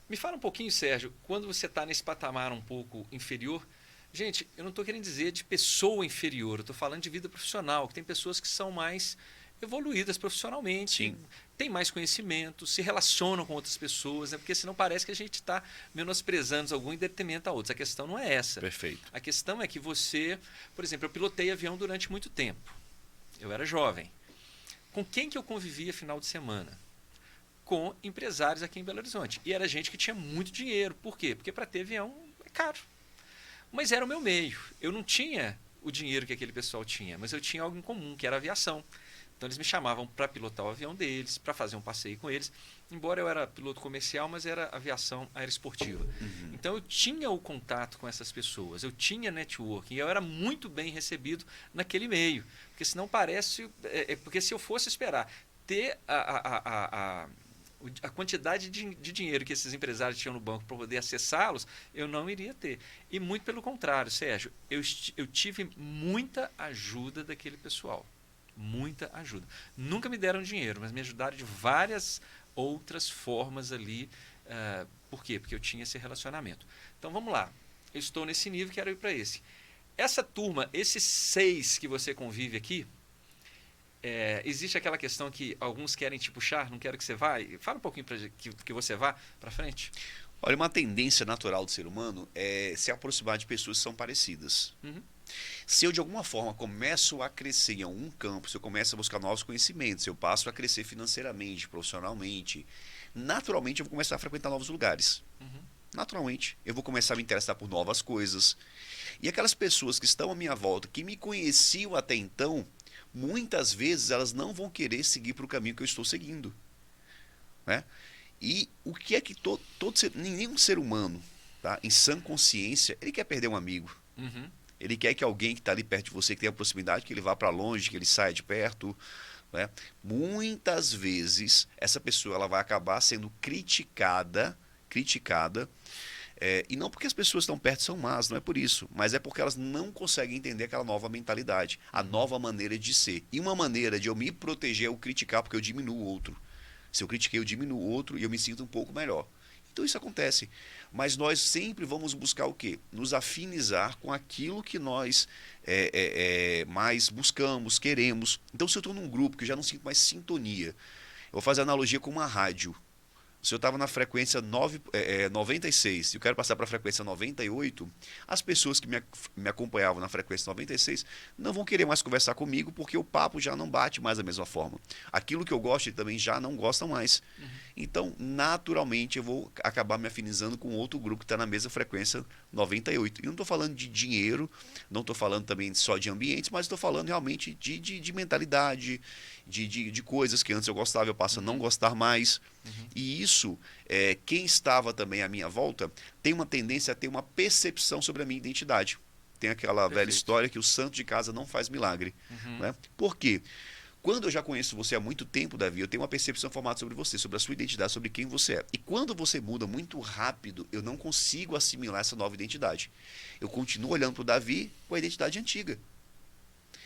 Me fala um pouquinho, Sérgio, quando você está nesse patamar um pouco inferior, gente, eu não estou querendo dizer de pessoa inferior, eu estou falando de vida profissional, que tem pessoas que são mais evoluídas profissionalmente, Sim. têm mais conhecimento, se relacionam com outras pessoas, né? Porque senão parece que a gente está menosprezando algum em detrimento a outros. A questão não é essa. Perfeito. A questão é que você, por exemplo, eu pilotei avião durante muito tempo. Eu era jovem. Com quem que eu convivia final de semana? Com empresários aqui em Belo Horizonte. E era gente que tinha muito dinheiro. Por quê? Porque para ter avião é caro. Mas era o meu meio. Eu não tinha o dinheiro que aquele pessoal tinha, mas eu tinha algo em comum, que era a aviação. Então eles me chamavam para pilotar o avião deles, para fazer um passeio com eles. Embora eu era piloto comercial, mas era aviação aeroesportiva. Uhum. Então eu tinha o contato com essas pessoas, eu tinha networking, e eu era muito bem recebido naquele meio. Porque senão parece... porque se eu fosse esperar ter a quantidade de dinheiro que esses empresários tinham no banco para poder acessá-los, eu não iria ter. E muito pelo contrário, Sérgio, eu tive muita ajuda daquele pessoal. Muita ajuda. Nunca me deram dinheiro, mas me ajudaram de várias outras formas ali. Por quê? Porque eu tinha esse relacionamento. Então vamos lá. Eu estou nesse nível, quero ir para esse. Essa turma, esses 6 que você convive aqui, existe aquela questão que alguns querem te puxar, não quero que você vá. Fala um pouquinho para que você vá para frente. Olha, uma tendência natural do ser humano é se aproximar de pessoas que são parecidas. Uhum. Se eu de alguma forma começo a crescer em algum campo, se eu começo a buscar novos conhecimentos, se eu passo a crescer financeiramente, profissionalmente, naturalmente eu vou começar a frequentar novos lugares. Uhum. Naturalmente, eu vou começar a me interessar por novas coisas. E aquelas pessoas que estão à minha volta, que me conheciam até então, muitas vezes elas não vão querer seguir para o caminho que eu estou seguindo. Né? E o que é que nenhum ser humano, tá, em sã consciência, ele quer perder um amigo. Uhum. Ele quer que alguém que está ali perto de você, que tenha proximidade, que ele vá para longe, que ele saia de perto. Né? Muitas vezes, essa pessoa ela vai acabar sendo criticada, e não porque as pessoas que estão perto são más, não é por isso, mas é porque elas não conseguem entender aquela nova mentalidade, a nova maneira de ser. E uma maneira de eu me proteger é eu criticar, porque eu diminuo o outro. Se eu critiquei, eu diminuo o outro e eu me sinto um pouco melhor. Então isso acontece. Mas nós sempre vamos buscar o quê? Nos afinizar com aquilo que nós mais buscamos, queremos. Então se eu estou num grupo que eu já não sinto mais sintonia, eu vou fazer analogia com uma rádio. Se eu estava na frequência 96 e eu quero passar para a frequência 98, as pessoas que me acompanhavam na frequência 96 não vão querer mais conversar comigo porque o papo já não bate mais da mesma forma. Aquilo que eu gosto também já não gostam mais. Uhum. Então, naturalmente, eu vou acabar me afinizando com outro grupo que está na mesma frequência 98. E não estou falando de dinheiro, não estou falando também só de ambientes, mas estou falando realmente de mentalidade, de coisas que antes eu gostava, eu passo a não gostar mais. Uhum. E isso, quem estava também à minha volta, tem uma tendência a ter uma percepção sobre a minha identidade. Tem aquela velha história que o santo de casa não faz milagre. Uhum. Né? Por quê? Quando eu já conheço você há muito tempo, Davi, eu tenho uma percepção formada sobre você, sobre a sua identidade, sobre quem você é. E quando você muda muito rápido, eu não consigo assimilar essa nova identidade. Eu continuo olhando para o Davi com a identidade antiga.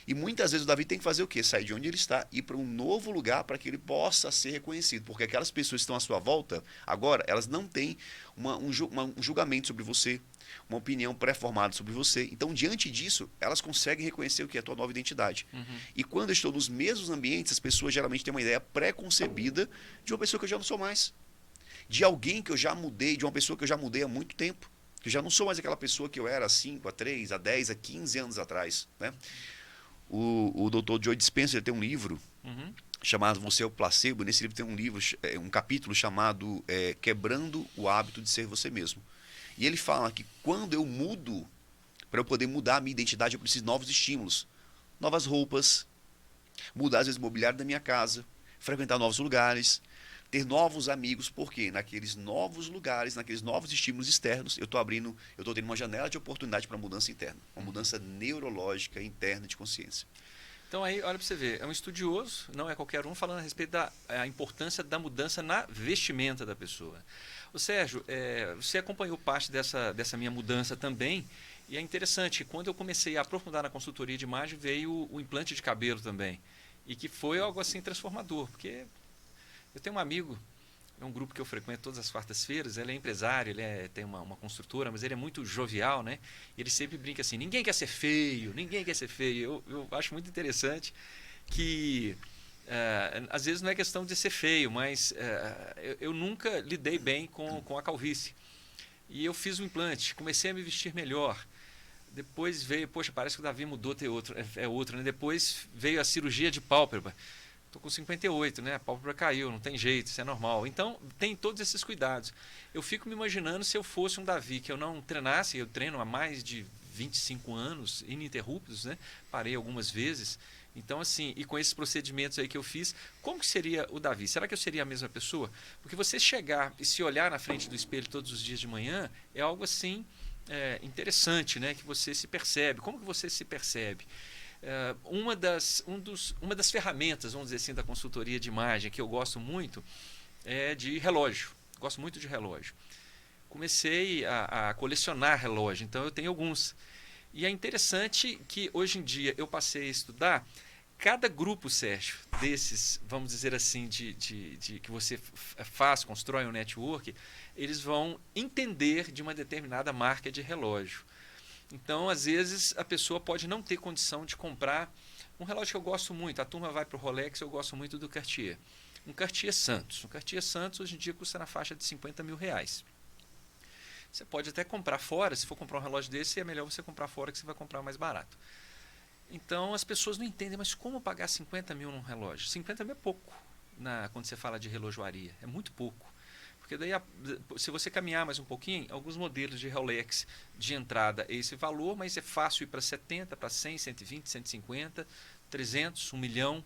E muitas vezes o Davi tem que fazer o quê? Sair de onde ele está e ir para um novo lugar para que ele possa ser reconhecido. Porque aquelas pessoas que estão à sua volta, agora, elas não têm um julgamento sobre você, uma opinião pré-formada sobre você. Então, diante disso, elas conseguem reconhecer o que é a tua nova identidade. Uhum. E quando eu estou nos mesmos ambientes, as pessoas geralmente têm uma ideia pré-concebida de uma pessoa que eu já não sou mais. de alguém que eu já mudei, de uma pessoa que eu já mudei há muito tempo. Que eu já não sou mais aquela pessoa que eu era há 5, há 3, há 10, há 15 anos atrás. Né? O Dr. Joe Dispenza tem um livro chamado Você é o Placebo. Nesse livro tem um capítulo chamado Quebrando o Hábito de Ser Você Mesmo. E ele fala que quando eu mudo, para eu poder mudar a minha identidade, eu preciso de novos estímulos. Novas roupas, mudar às vezes o mobiliário da minha casa, frequentar novos lugares, ter novos amigos, porque naqueles novos lugares, naqueles novos estímulos externos, eu estou tendo uma janela de oportunidade para mudança interna, uma mudança neurológica interna de consciência. Então aí, olha para você ver, é um estudioso, não é qualquer um, falando a respeito da importância da mudança na vestimenta da pessoa. O Sérgio, você acompanhou parte dessa minha mudança também, e é interessante, quando eu comecei a aprofundar na consultoria de imagem, veio o implante de cabelo também, e que foi algo assim transformador, porque eu tenho um amigo, é um grupo que eu frequento todas as quartas-feiras, ele é empresário, ele tem uma construtora, mas ele é muito jovial, né? E ele sempre brinca assim, ninguém quer ser feio, ninguém quer ser feio. Eu acho muito interessante que, às vezes não é questão de ser feio, mas eu nunca lidei bem com a calvície. E eu fiz um implante, comecei a me vestir melhor. Depois veio, poxa, parece que o Davi mudou, é outro, né? Depois veio a cirurgia de pálpebra. Estou com 58, né? A pálpebra caiu, não tem jeito, isso é normal. Então, tem todos esses cuidados. Eu fico me imaginando se eu fosse um Davi, que eu não treinasse, eu treino há mais de 25 anos, ininterruptos, né? Parei algumas vezes. Então, assim, e com esses procedimentos aí que eu fiz, como que seria o Davi? Será que eu seria a mesma pessoa? Porque você chegar e se olhar na frente do espelho todos os dias de manhã é algo assim interessante, né? Que você se percebe. Como que você se percebe? Uma das ferramentas, vamos dizer assim, da consultoria de imagem que eu gosto muito é de relógio. Gosto muito de relógio. Comecei a colecionar relógio, então eu tenho alguns. E é interessante que hoje em dia eu passei a estudar cada grupo, Sérgio, desses, vamos dizer assim, de que você constrói um network, eles vão entender de uma determinada marca de relógio. Então, às vezes, a pessoa pode não ter condição de comprar um relógio que eu gosto muito. A turma vai para o Rolex, eu gosto muito do Cartier. Um Cartier Santos. Um Cartier Santos, hoje em dia, custa na faixa de 50 mil reais. Você pode até comprar fora. Se for comprar um relógio desse, é melhor você comprar fora, que você vai comprar mais barato. Então, as pessoas não entendem, mas como pagar 50 mil num relógio? 50 mil é pouco quando você fala de relojoaria. É muito pouco. Porque daí, se você caminhar mais um pouquinho, alguns modelos de Rolex de entrada é esse valor, mas é fácil ir para 70, para 100, 120, 150, 300, 1 milhão.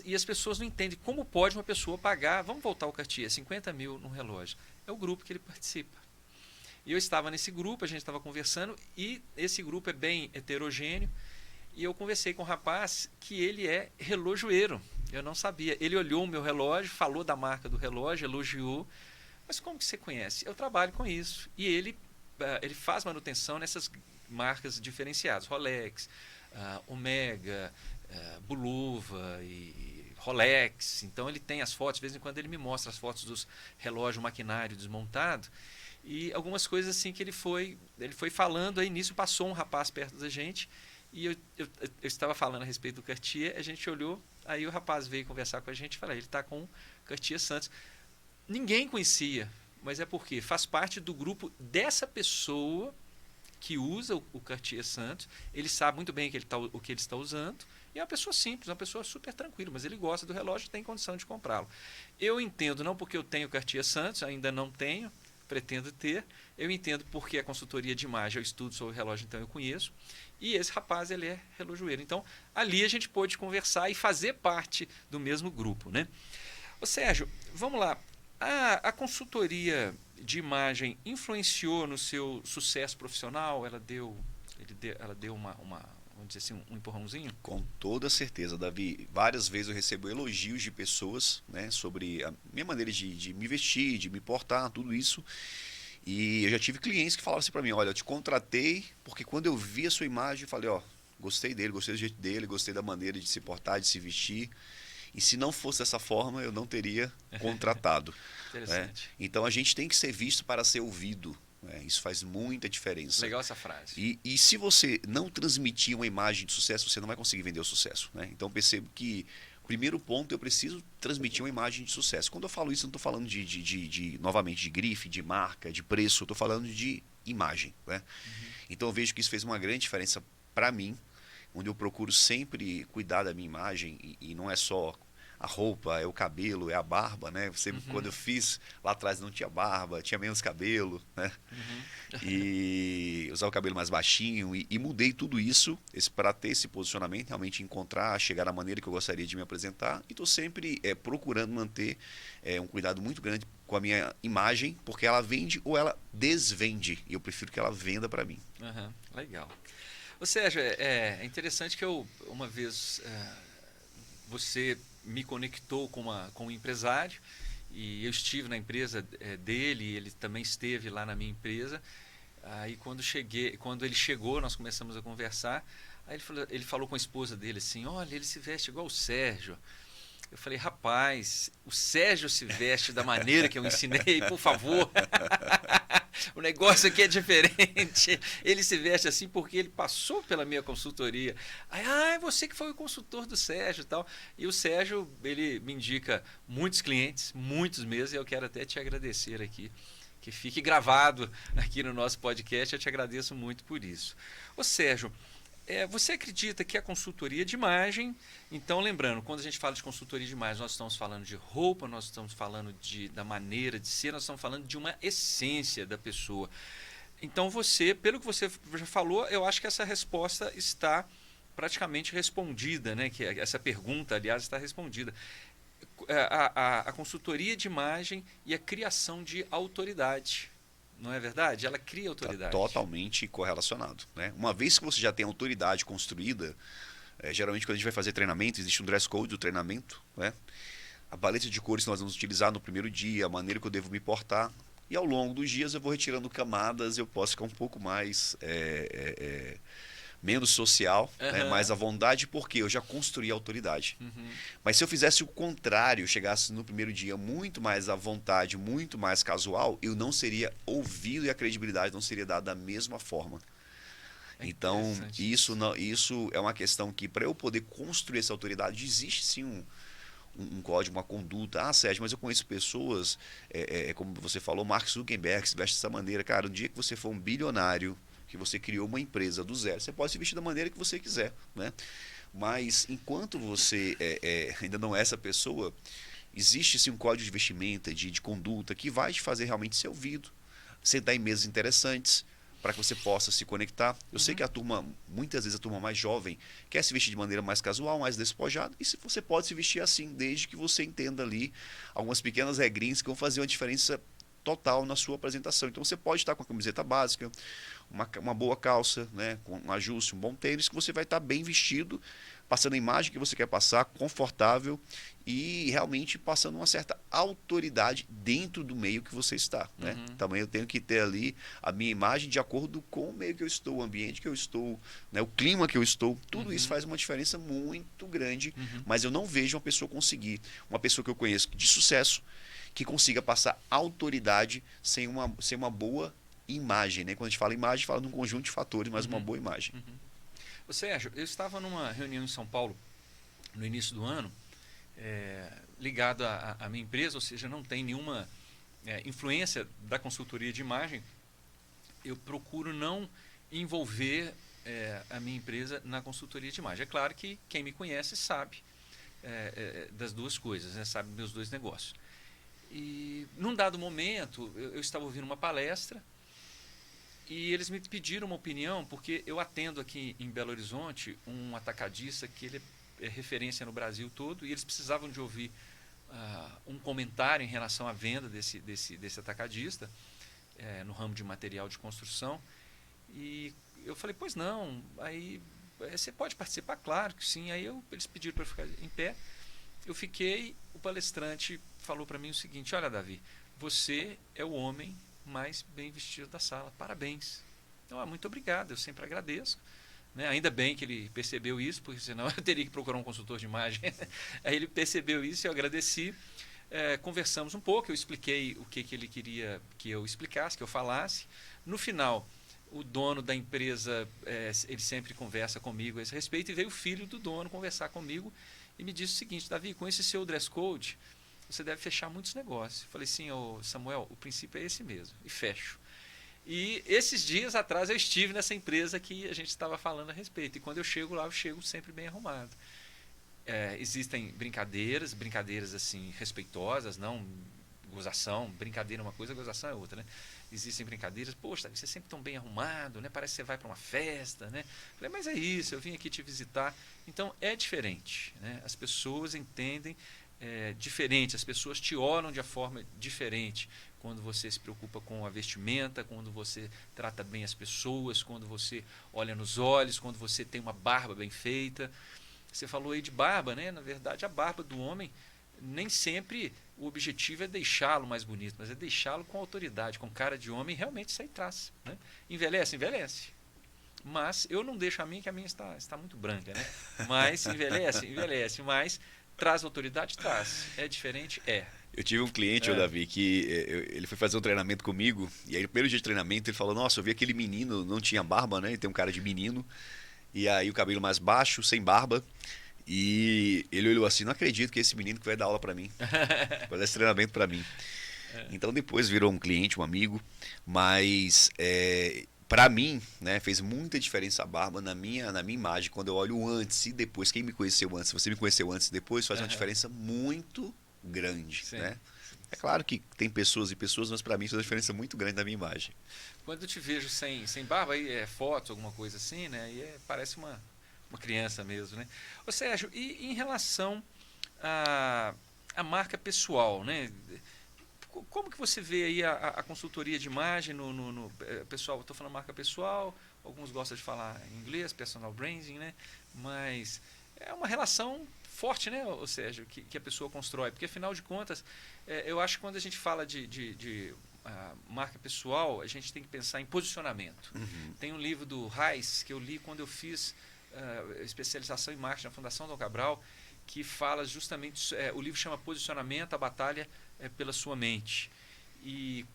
E as pessoas não entendem como pode uma pessoa pagar, vamos voltar ao Cartier, 50 mil num relógio. É o grupo que ele participa. E eu estava nesse grupo, a gente estava conversando, e esse grupo é bem heterogêneo, e eu conversei com um rapaz que ele é relojoeiro. Eu não sabia. Ele olhou o meu relógio, falou da marca do relógio, elogiou. Mas como que você conhece? Eu trabalho com isso. E ele faz manutenção nessas marcas diferenciadas. Rolex, Omega, Bulova e Rolex. Então ele tem as fotos, de vez em quando ele me mostra as fotos dos relógios, maquinário desmontado. E algumas coisas assim que ele foi falando. Aí nisso passou um rapaz perto da gente. E eu estava falando a respeito do Cartier, a gente olhou, aí o rapaz veio conversar com a gente e falou, ele está com o Cartier Santos. Ninguém conhecia, mas é porque faz parte do grupo dessa pessoa que usa o Cartier Santos, ele sabe muito bem o que ele está usando, e é uma pessoa simples, uma pessoa super tranquila, mas ele gosta do relógio e tem condição de comprá-lo. Eu entendo, não porque eu tenho Cartier Santos, ainda não tenho, pretendo ter, eu entendo porque a consultoria de imagem, eu estudo sobre o relógio, então eu conheço, e esse rapaz, ele é relojoeiro. Então, ali a gente pôde conversar e fazer parte do mesmo grupo, né? Ô Sérgio, vamos lá. A consultoria de imagem influenciou no seu sucesso profissional? Ela deu vamos dizer assim, um empurrãozinho? Com toda certeza, Davi. Várias vezes eu recebo elogios de pessoas, né, sobre a minha maneira de me vestir, de me portar, tudo isso. E eu já tive clientes que falavam assim para mim, olha, eu te contratei porque quando eu vi a sua imagem, eu falei, ó, gostei dele, gostei do jeito dele, gostei da maneira de se portar, de se vestir. E se não fosse dessa forma, eu não teria contratado. Interessante. Né? Então a gente tem que ser visto para ser ouvido. Né? Isso faz muita diferença. Legal essa frase. E se você não transmitir uma imagem de sucesso, você não vai conseguir vender o sucesso. Né? Então percebo que primeiro ponto, eu preciso transmitir uma imagem de sucesso. Quando eu falo isso, eu não estou falando novamente, de grife, de marca, de preço, eu estou falando de imagem, né? Então eu vejo que isso fez uma grande diferença para mim, onde eu procuro sempre cuidar da minha imagem, e não é só a roupa, é o cabelo, é a barba, né? Quando eu fiz lá atrás não tinha barba, tinha menos cabelo, né? E usar o cabelo mais baixinho, e mudei tudo isso para ter esse posicionamento, realmente encontrar, chegar na maneira que eu gostaria de me apresentar, e estou sempre procurando manter um cuidado muito grande com a minha imagem, porque ela vende ou ela desvende, e eu prefiro que ela venda para mim. Legal. Ou seja, é interessante que uma vez você me conectou com um empresário, e eu estive na empresa dele, ele também esteve lá na minha empresa. Aí quando ele chegou, nós começamos a conversar. Aí ele falou com a esposa dele assim: olha, ele se veste igual o Sérgio. Eu falei: rapaz, o Sérgio se veste da maneira que eu ensinei, por favor. O negócio aqui é diferente. Ele se veste assim porque ele passou pela minha consultoria. Aí, é você que foi o consultor do Sérgio e tal. E o Sérgio, ele me indica muitos clientes, muitos mesmo, e eu quero até te agradecer aqui. Que fique gravado aqui no nosso podcast, eu te agradeço muito por isso. Ô Sérgio, você acredita que a consultoria de imagem, então lembrando, quando a gente fala de consultoria de imagem, nós estamos falando de roupa, nós estamos falando da maneira de ser, nós estamos falando de uma essência da pessoa. Então pelo que você já falou, eu acho que essa resposta está praticamente respondida, né? Que essa pergunta, aliás, está respondida. A consultoria de imagem e a criação de autoridade. Não é verdade? Ela cria autoridade. Tá totalmente correlacionado, né? Uma vez que você já tem autoridade construída, geralmente quando a gente vai fazer treinamento, existe um dress code do treinamento, né? A paleta de cores que nós vamos utilizar no primeiro dia, a maneira que eu devo me portar. E ao longo dos dias eu vou retirando camadas, eu posso ficar um pouco mais... menos social, né, mais à vontade, porque eu já construí a autoridade. Mas se eu fizesse o contrário, chegasse no primeiro dia muito mais à vontade, muito mais casual, eu não seria ouvido e a credibilidade não seria dada da mesma forma. Então, isso é uma questão que, para eu poder construir essa autoridade, existe sim um código, uma conduta. Sérgio, mas eu conheço pessoas, como você falou, Mark Zuckerberg se veste dessa maneira. Cara, o dia que você for um bilionário, que você criou uma empresa do zero, você pode se vestir da maneira que você quiser, né? Mas enquanto você ainda não é essa pessoa, existe sim um código de vestimenta, de conduta, que vai te fazer realmente ser ouvido, sentar em mesas interessantes, para que você possa se conectar. Eu sei que muitas vezes a turma mais jovem quer se vestir de maneira mais casual, mais despojada, e você pode se vestir assim, desde que você entenda ali algumas pequenas regrinhas que vão fazer uma diferença total na sua apresentação. Então você pode estar com a camiseta básica, uma boa calça, né, com um ajuste, um bom tênis, que você vai estar bem vestido, passando a imagem que você quer passar, confortável e realmente passando uma certa autoridade dentro do meio que você está, né? Também eu tenho que ter ali a minha imagem de acordo com o meio que eu estou, o ambiente que eu estou, né, o clima que eu estou. Tudo isso faz uma diferença muito grande, mas eu não vejo uma pessoa que eu conheço de sucesso, que consiga passar autoridade sem uma boa imagem, né? Quando a gente fala imagem, fala de um conjunto de fatores, mas uma boa imagem. Ô Sérgio, eu estava numa reunião em São Paulo no início do ano, ligado à minha empresa, ou seja, não tem nenhuma influência da consultoria de imagem. Eu procuro não envolver a minha empresa na consultoria de imagem. É claro que quem me conhece sabe das duas coisas, né? Sabe meus dois negócios. E num dado momento, eu estava ouvindo uma palestra e eles me pediram uma opinião, porque eu atendo aqui em Belo Horizonte um atacadista que ele é referência no Brasil todo, e eles precisavam de ouvir um comentário em relação à venda desse atacadista no ramo de material de construção. E eu falei: pois não, aí você pode participar? Claro que sim. Aí eles pediram para eu ficar em pé, eu fiquei. O palestrante falou para mim o seguinte: olha, Davi, você é o homem mais bem vestido da sala, parabéns. Então, muito obrigado, eu sempre agradeço, né? Ainda bem que ele percebeu isso, porque senão eu teria que procurar um consultor de imagem. Aí ele percebeu isso, eu agradeci, conversamos um pouco, eu expliquei o que ele queria que eu explicasse, que eu falasse. No final, o dono da empresa, ele sempre conversa comigo a esse respeito, e veio o filho do dono conversar comigo, e me disse o seguinte: Davi, com esse seu dress code, você deve fechar muitos negócios. Eu falei, sim, ô Samuel, o princípio é esse mesmo, e fecho. E esses dias atrás eu estive nessa empresa que a gente estava falando a respeito, e quando eu chego lá, eu chego sempre bem arrumado. Existem brincadeiras assim respeitosas, não gozação, brincadeira é uma coisa, gozação é outra, né? Existem brincadeiras, poxa, você é sempre tão bem arrumado, né? Parece que você vai para uma festa, né? Falei, mas é isso, eu vim aqui te visitar. Então é diferente, né? As pessoas entendem diferente, as pessoas te olham de uma forma diferente quando você se preocupa com a vestimenta, quando você trata bem as pessoas, quando você olha nos olhos, quando você tem uma barba bem feita. Você falou aí de barba, né? Na verdade, a barba do homem, nem sempre o objetivo é deixá-lo mais bonito, mas é deixá-lo com autoridade, com cara de homem, realmente sai traço, né? Envelhece, envelhece. Mas eu não deixo a minha, que a minha está muito branca, né? Mas envelhece, envelhece. Mas traz autoridade, traz. É diferente? É. Eu tive um cliente, Davi, que ele foi fazer um treinamento comigo, e aí no primeiro dia de treinamento ele falou, nossa, eu vi aquele menino, não tinha barba, né? Ele tem um cara de menino, e aí o cabelo mais baixo, sem barba. E ele olhou assim, não acredito que esse menino que vai dar aula para mim, fazer esse treinamento para mim. Então depois virou um cliente, um amigo, mas para mim, né, fez muita diferença a barba na minha imagem, quando eu olho o antes e depois. Quem me conheceu antes, você me conheceu antes e depois, faz uma diferença muito grande, né? É claro que tem pessoas e pessoas, mas para mim faz uma diferença muito grande na minha imagem. Quando eu te vejo sem barba, aí foto, alguma coisa assim, né? E parece uma criança mesmo, né? Ô Sérgio, e em relação à marca pessoal, né? Como que você vê aí a consultoria de imagem no pessoal? Estou falando marca pessoal, alguns gostam de falar em inglês, personal branding, né? Mas é uma relação forte, né, Sérgio, que a pessoa constrói, porque afinal de contas, eu acho que quando a gente fala de marca pessoal, a gente tem que pensar em posicionamento. Tem um livro do Reis que eu li quando eu fiz especialização em marketing na Fundação Dom Cabral, que fala justamente, o livro chama Posicionamento, a Batalha pela Sua Mente. E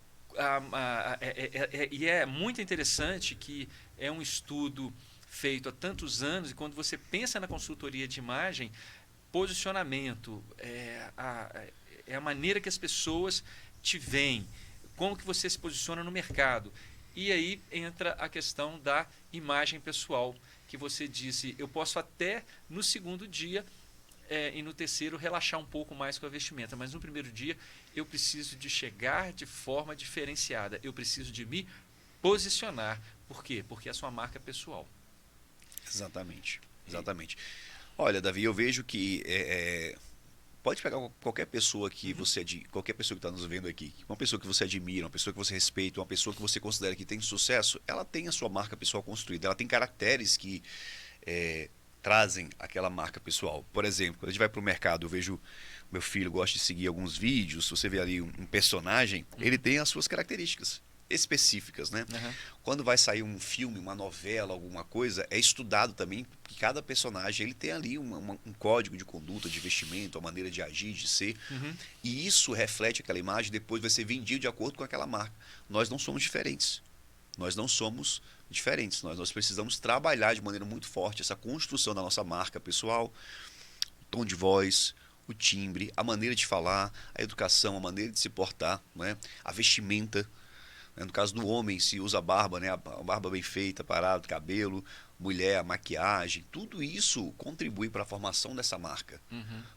é muito interessante que é um estudo feito há tantos anos, e quando você pensa na consultoria de imagem, posicionamento é a maneira que as pessoas te veem, como que você se posiciona no mercado. E aí entra a questão da imagem pessoal, que você disse, eu posso até no segundo dia e no terceiro relaxar um pouco mais com a vestimenta, mas no primeiro dia eu preciso de chegar de forma diferenciada, eu preciso de me posicionar. Por quê? Porque é a sua marca pessoal. Exatamente, exatamente. Olha, Davi, eu vejo que pode pegar qualquer pessoa que qualquer pessoa que está nos vendo aqui, uma pessoa que você admira, uma pessoa que você respeita, uma pessoa que você considera que tem sucesso, ela tem a sua marca pessoal construída, ela tem caracteres que trazem aquela marca pessoal. Por exemplo, quando a gente vai para o mercado, eu vejo meu filho gosta de seguir alguns vídeos, você vê ali um personagem, ele tem as suas características específicas, né? Quando vai sair um filme, uma novela, alguma coisa, é estudado também que cada personagem ele tem ali um código de conduta, de vestimento, a maneira de agir, de ser, e isso reflete aquela imagem, depois vai ser vendido de acordo com aquela marca. Nós não somos diferentes. Nós não somos diferentes. Nós precisamos trabalhar de maneira muito forte essa construção da nossa marca pessoal, o tom de voz, o timbre, a maneira de falar, a educação, a maneira de se portar, né? A vestimenta. No caso do homem, se usa barba, né? A barba bem feita, parado, cabelo, mulher, a maquiagem, tudo isso contribui para a formação dessa marca,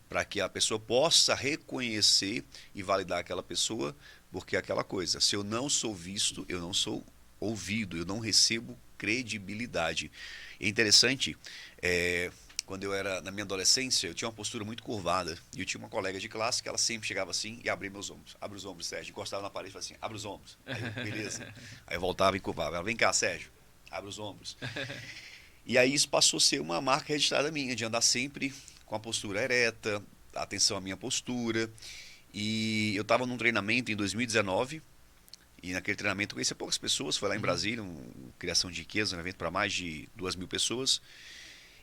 para que a pessoa possa reconhecer e validar aquela pessoa, porque é aquela coisa, se eu não sou visto, eu não sou ouvido, eu não recebo credibilidade. É interessante, quando eu era na minha adolescência, eu tinha uma postura muito curvada. E eu tinha uma colega de classe que ela sempre chegava assim e abria meus ombros. Abre os ombros, Sérgio. Encostava na parede e falava assim, abre os ombros. Aí eu, beleza. Aí eu voltava e curvava. Ela, vem cá, Sérgio. Abre os ombros. E aí isso passou a ser uma marca registrada minha, de andar sempre com a postura ereta, atenção à minha postura. E eu estava num treinamento em 2019. E naquele treinamento eu conheci poucas pessoas. Foi lá em Brasília, criação de riqueza, um evento para mais de 2.000 pessoas.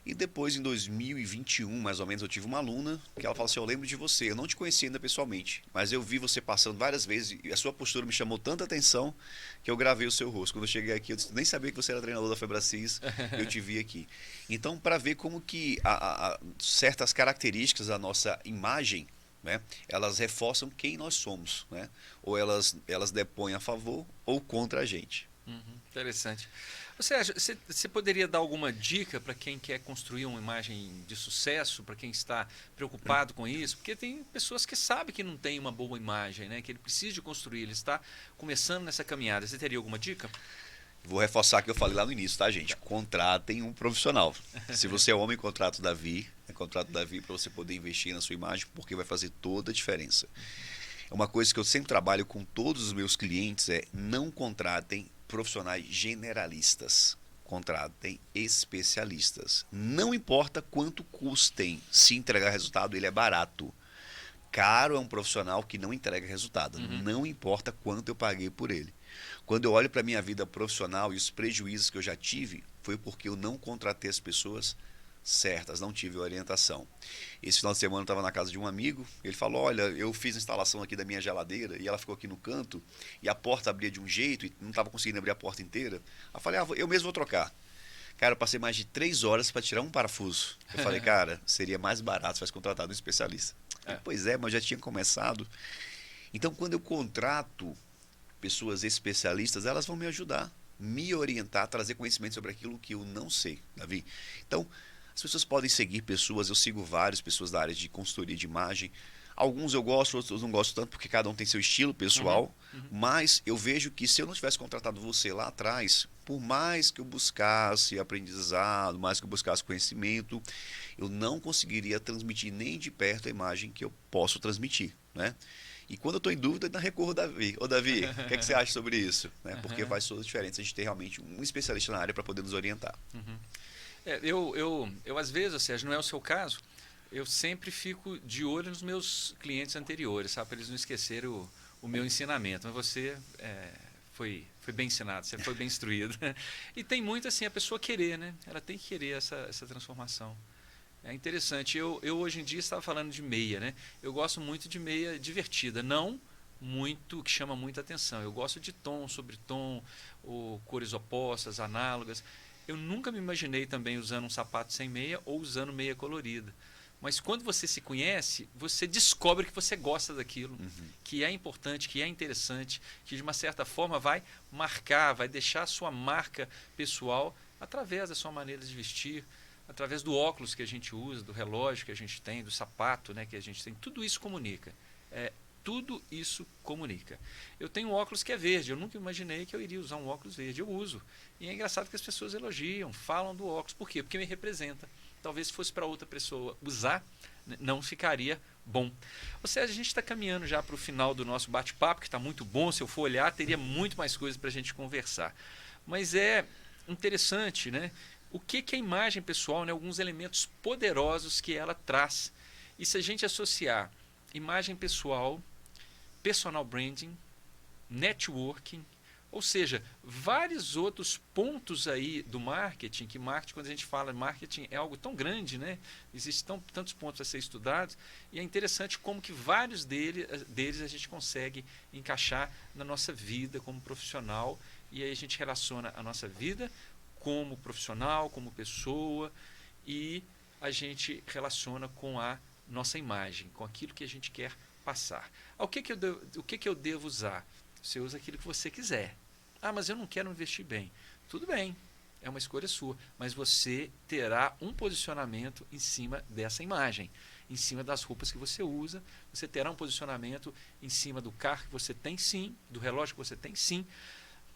E depois, em 2021, mais ou menos, eu tive uma aluna que ela falou assim, eu lembro de você, eu não te conheci ainda pessoalmente, mas eu vi você passando várias vezes e a sua postura me chamou tanta atenção que eu gravei o seu rosto. Quando eu cheguei aqui, eu nem sabia que você era treinador da Febracis, eu te vi aqui. Então, para ver como que certas características da nossa imagem, né, elas reforçam quem nós somos, né? Ou elas depõem a favor ou contra a gente. Interessante. Você poderia dar alguma dica para quem quer construir uma imagem de sucesso, para quem está preocupado com isso? Porque tem pessoas que sabem que não tem uma boa imagem, né? Que ele precisa de construir, ele está começando nessa caminhada. Você teria alguma dica? Vou reforçar o que eu falei lá no início, tá, gente? Contratem um profissional. Se você é homem, contrata o Davi. Contrata o Davi para você poder investir na sua imagem, porque vai fazer toda a diferença. Uma coisa que eu sempre trabalho com todos os meus clientes é não contratem profissionais generalistas. Contratem especialistas. Não importa quanto custem, se entregar resultado, ele é barato. Caro é um profissional que não entrega resultado. Não importa quanto eu paguei por ele. Quando eu olho para a minha vida profissional e os prejuízos que eu já tive, foi porque eu não contratei as pessoas certas, não tive orientação. Esse final de semana eu estava na casa de um amigo, ele falou, olha, eu fiz a instalação aqui da minha geladeira e ela ficou aqui no canto e a porta abria de um jeito e não estava conseguindo abrir a porta inteira. Eu falei, eu mesmo vou trocar. Cara, eu passei mais de 3 horas para tirar um parafuso. Eu falei, cara, seria mais barato se tivesse contratado um especialista. Pois é, mas já tinha começado. Então, quando eu contrato pessoas especialistas, elas vão me ajudar, me orientar, trazer conhecimento sobre aquilo que eu não sei, Davi. Então, as pessoas podem seguir pessoas, eu sigo várias pessoas da área de consultoria de imagem. Alguns eu gosto, outros não gosto tanto, porque cada um tem seu estilo pessoal. Mas eu vejo que se eu não tivesse contratado você lá atrás, por mais que eu buscasse aprendizado, mais que eu buscasse conhecimento, eu não conseguiria transmitir nem de perto a imagem que eu posso transmitir, né? E quando eu estou em dúvida, ainda recorro ao Davi. Ô Davi, o que, é que você acha sobre isso? Né? Porque faz toda a diferença a gente ter realmente um especialista na área para poder nos orientar. Eu às vezes, ou seja, não é o seu caso, eu sempre fico de olho nos meus clientes anteriores, sabe? Para eles não esquecerem o meu ensinamento. Mas você foi bem ensinado, você foi bem instruído. E tem muito assim, a pessoa querer, né? Ela tem que querer essa transformação. É interessante. Eu hoje em dia estava falando de meia, né? Eu gosto muito de meia divertida, não muito que chama muita atenção. Eu gosto de tom sobre tom, ou cores opostas, análogas. Eu nunca me imaginei também usando um sapato sem meia ou usando meia colorida. Mas quando você se conhece, você descobre que você gosta daquilo, que é importante, que é interessante, que de uma certa forma vai marcar, vai deixar a sua marca pessoal através da sua maneira de vestir, através do óculos que a gente usa, do relógio que a gente tem, do sapato, né, que a gente tem. Tudo isso comunica. Tudo isso comunica. Eu tenho um óculos que é verde. Eu nunca imaginei que eu iria usar um óculos verde. Eu uso. E é engraçado que as pessoas elogiam, falam do óculos. Por quê? Porque me representa. Talvez se fosse para outra pessoa usar, não ficaria bom. Ou seja, a gente está caminhando já para o final do nosso bate-papo, que está muito bom. Se eu for olhar, teria muito mais coisas para a gente conversar. Mas é interessante, né? O que é a imagem pessoal, né? Alguns elementos poderosos que ela traz. E se a gente associar imagem pessoal, personal branding, networking, ou seja, vários outros pontos aí do marketing, que marketing, quando a gente fala marketing, é algo tão grande, né? Existem tantos pontos a ser estudados, e é interessante como que vários deles a gente consegue encaixar na nossa vida como profissional, e aí a gente relaciona a nossa vida como profissional, como pessoa, e a gente relaciona com a nossa imagem, com aquilo que a gente quer passar. O que eu devo usar? Você usa aquilo que você quiser. Ah, mas eu não quero investir bem. Tudo bem, é uma escolha sua, mas você terá um posicionamento em cima dessa imagem, em cima das roupas que você usa, você terá um posicionamento em cima do carro que você tem, sim, do relógio que você tem, sim.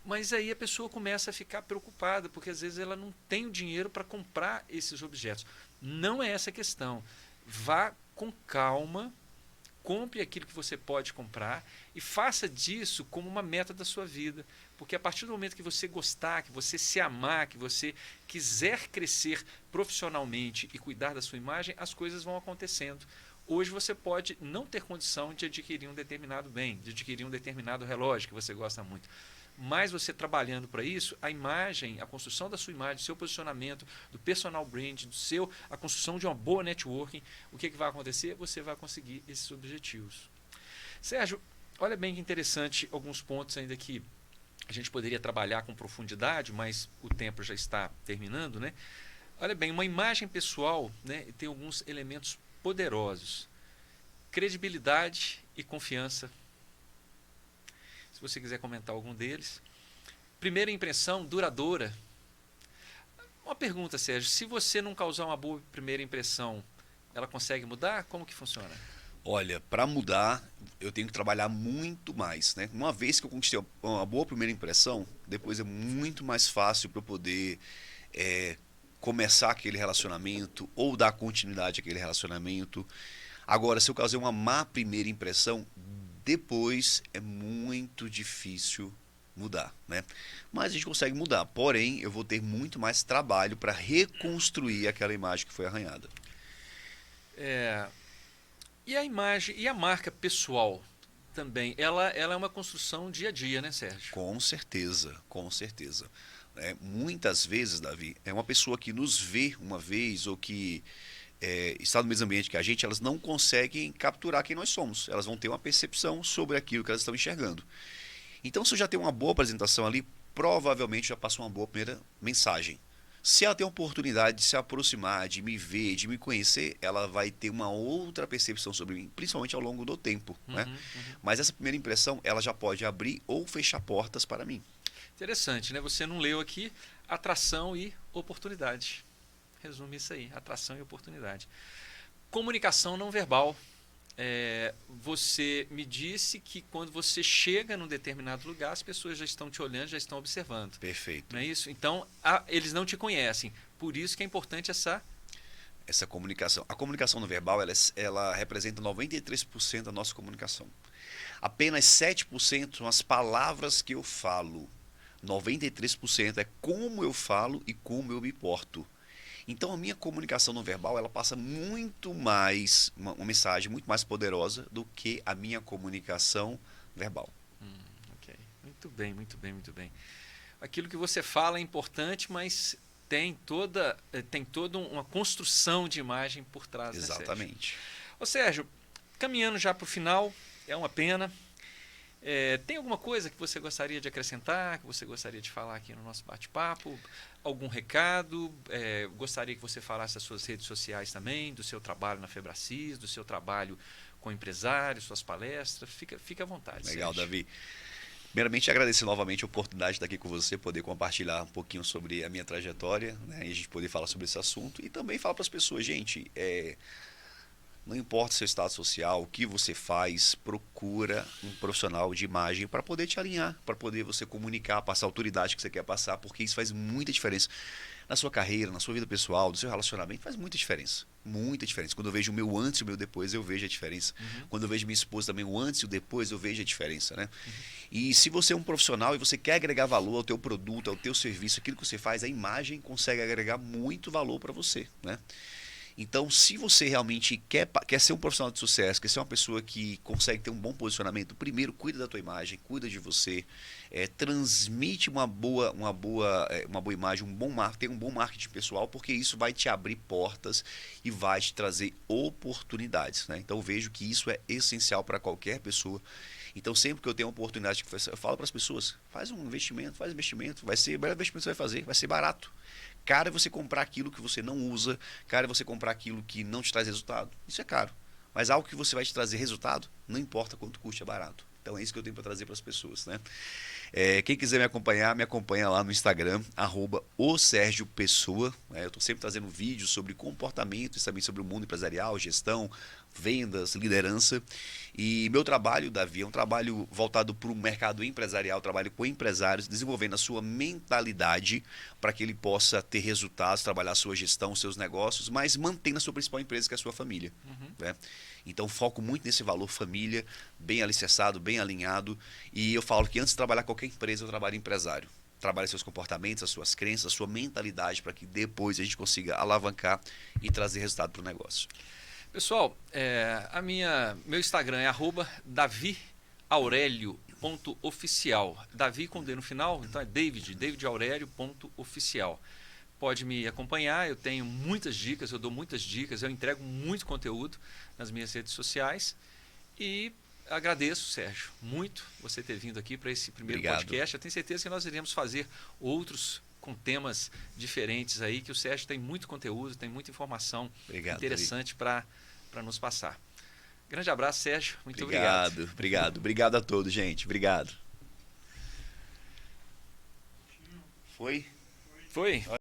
Mas aí a pessoa começa a ficar preocupada, porque às vezes ela não tem o dinheiro para comprar esses objetos. Não é essa a questão. Vá com calma, compre aquilo que você pode comprar e faça disso como uma meta da sua vida. Porque a partir do momento que você gostar, que você se amar, que você quiser crescer profissionalmente e cuidar da sua imagem, as coisas vão acontecendo. Hoje você pode não ter condição de adquirir um determinado bem, de adquirir um determinado relógio que você gosta muito. mais você trabalhando para isso, a imagem, a construção da sua imagem, do seu posicionamento, do personal brand, a construção de uma boa networking, o que vai acontecer? Você vai conseguir esses objetivos. Sérgio, olha bem que interessante alguns pontos ainda que a gente poderia trabalhar com profundidade, mas o tempo já está terminando, né? Olha bem, uma imagem pessoal, né, tem alguns elementos poderosos. Credibilidade e confiança. Se você quiser comentar algum deles. Primeira impressão duradoura. Uma pergunta, Sérgio. Se você não causar uma boa primeira impressão, ela consegue mudar? Como que funciona? Olha, para mudar, eu tenho que trabalhar muito mais, né? Uma vez que eu conquistei uma boa primeira impressão, depois é muito mais fácil para eu poder começar aquele relacionamento ou dar continuidade àquele relacionamento. Agora, se eu causei uma má primeira impressão, depois é muito difícil mudar, né? Mas a gente consegue mudar, porém eu vou ter muito mais trabalho para reconstruir aquela imagem que foi arranhada. E a imagem e a marca pessoal também, ela é uma construção dia a dia, né, Sérgio? Com certeza, com certeza. Muitas vezes, Davi, é uma pessoa que nos vê uma vez ou que está no mesmo ambiente que a gente, elas não conseguem capturar quem nós somos. Elas vão ter uma percepção sobre aquilo que elas estão enxergando. Então, se eu já tenho uma boa apresentação ali, provavelmente já passou uma boa primeira mensagem. Se ela tem a oportunidade de se aproximar, de me ver, de me conhecer, ela vai ter uma outra percepção sobre mim, principalmente ao longo do tempo, né? Mas essa primeira impressão, ela já pode abrir ou fechar portas para mim. Interessante, né? Você não leu aqui atração e oportunidade. Resume isso aí, atração e oportunidade. Comunicação não verbal. Você me disse que quando você chega num determinado lugar, as pessoas já estão te olhando, já estão observando. Perfeito. Não é isso? Então, eles não te conhecem. Por isso que é importante essa comunicação. A comunicação não verbal, ela representa 93% da nossa comunicação. Apenas 7% são as palavras que eu falo. 93% é como eu falo e como eu me porto. Então a minha comunicação não verbal, ela passa muito mais, uma mensagem muito mais poderosa do que a minha comunicação verbal. Ok. Muito bem, muito bem, muito bem. Aquilo que você fala é importante, mas tem toda uma construção de imagem por trás. Exatamente. Né, Sérgio? Ô Sérgio, caminhando já para o final, é uma pena. Tem alguma coisa que você gostaria de acrescentar, que você gostaria de falar aqui no nosso bate-papo? Algum recado? Gostaria que você falasse das suas redes sociais também, do seu trabalho na Febracis, do seu trabalho com empresários, suas palestras. Fica à vontade. Legal, Sérgio. Davi. Primeiramente, agradecer novamente a oportunidade de estar aqui com você, poder compartilhar um pouquinho sobre a minha trajetória, né, e a gente poder falar sobre esse assunto. E também falar para as pessoas, gente, não importa seu estado social, o que você faz, procura um profissional de imagem para poder te alinhar, para poder você comunicar, passar a autoridade que você quer passar, porque isso faz muita diferença na sua carreira, na sua vida pessoal, no seu relacionamento, faz muita diferença. Muita diferença. Quando eu vejo o meu antes e o meu depois, eu vejo a diferença. Quando eu vejo minha esposa também, o antes e o depois, eu vejo a diferença, né? E se você é um profissional e você quer agregar valor ao teu produto, ao teu serviço, aquilo que você faz, a imagem consegue agregar muito valor para você, né? Então, se você realmente quer ser um profissional de sucesso, quer ser uma pessoa que consegue ter um bom posicionamento, primeiro, cuida da tua imagem, cuida de você, transmite uma boa imagem, tem um bom marketing pessoal, porque isso vai te abrir portas e vai te trazer oportunidades, né? Então, eu vejo que isso é essencial para qualquer pessoa. Então, sempre que eu tenho uma oportunidade, eu falo para as pessoas, faz investimento, vai ser o melhor investimento que você vai fazer, vai ser barato. Caro é você comprar aquilo que você não usa, caro é você comprar aquilo que não te traz resultado. Isso é caro. Mas algo que você vai te trazer resultado, não importa quanto custe, é barato. Então é isso que eu tenho para trazer para as pessoas, né? Quem quiser me acompanha lá no Instagram, @osergiopessoa. Eu estou sempre trazendo vídeos sobre comportamento e também sobre o mundo empresarial, gestão, vendas, liderança. E meu trabalho, Davi, é um trabalho voltado para o mercado empresarial, trabalho com empresários, desenvolvendo a sua mentalidade para que ele possa ter resultados, trabalhar a sua gestão, os seus negócios, mas mantendo a sua principal empresa, que é a sua família. Né? Então foco muito nesse valor família, bem alicerçado, bem alinhado. E eu falo que antes de trabalhar qualquer empresa, eu trabalho empresário. Trabalhe seus comportamentos, as suas crenças, a sua mentalidade, para que depois a gente consiga alavancar e trazer resultado para o negócio. Pessoal, meu Instagram é @DaviAurélio daviaurélio.oficial. Davi com D no final, então é davidaurélio.oficial. Pode me acompanhar, eu tenho muitas dicas, eu dou muitas dicas, eu entrego muito conteúdo nas minhas redes sociais. E agradeço, Sérgio, muito você ter vindo aqui para esse primeiro podcast. Eu tenho certeza que nós iremos fazer outros com temas diferentes aí, que o Sérgio tem muito conteúdo, tem muita informação interessante para nos passar. Grande abraço, Sérgio. Muito obrigado. Obrigado a todos, gente. Obrigado. Foi?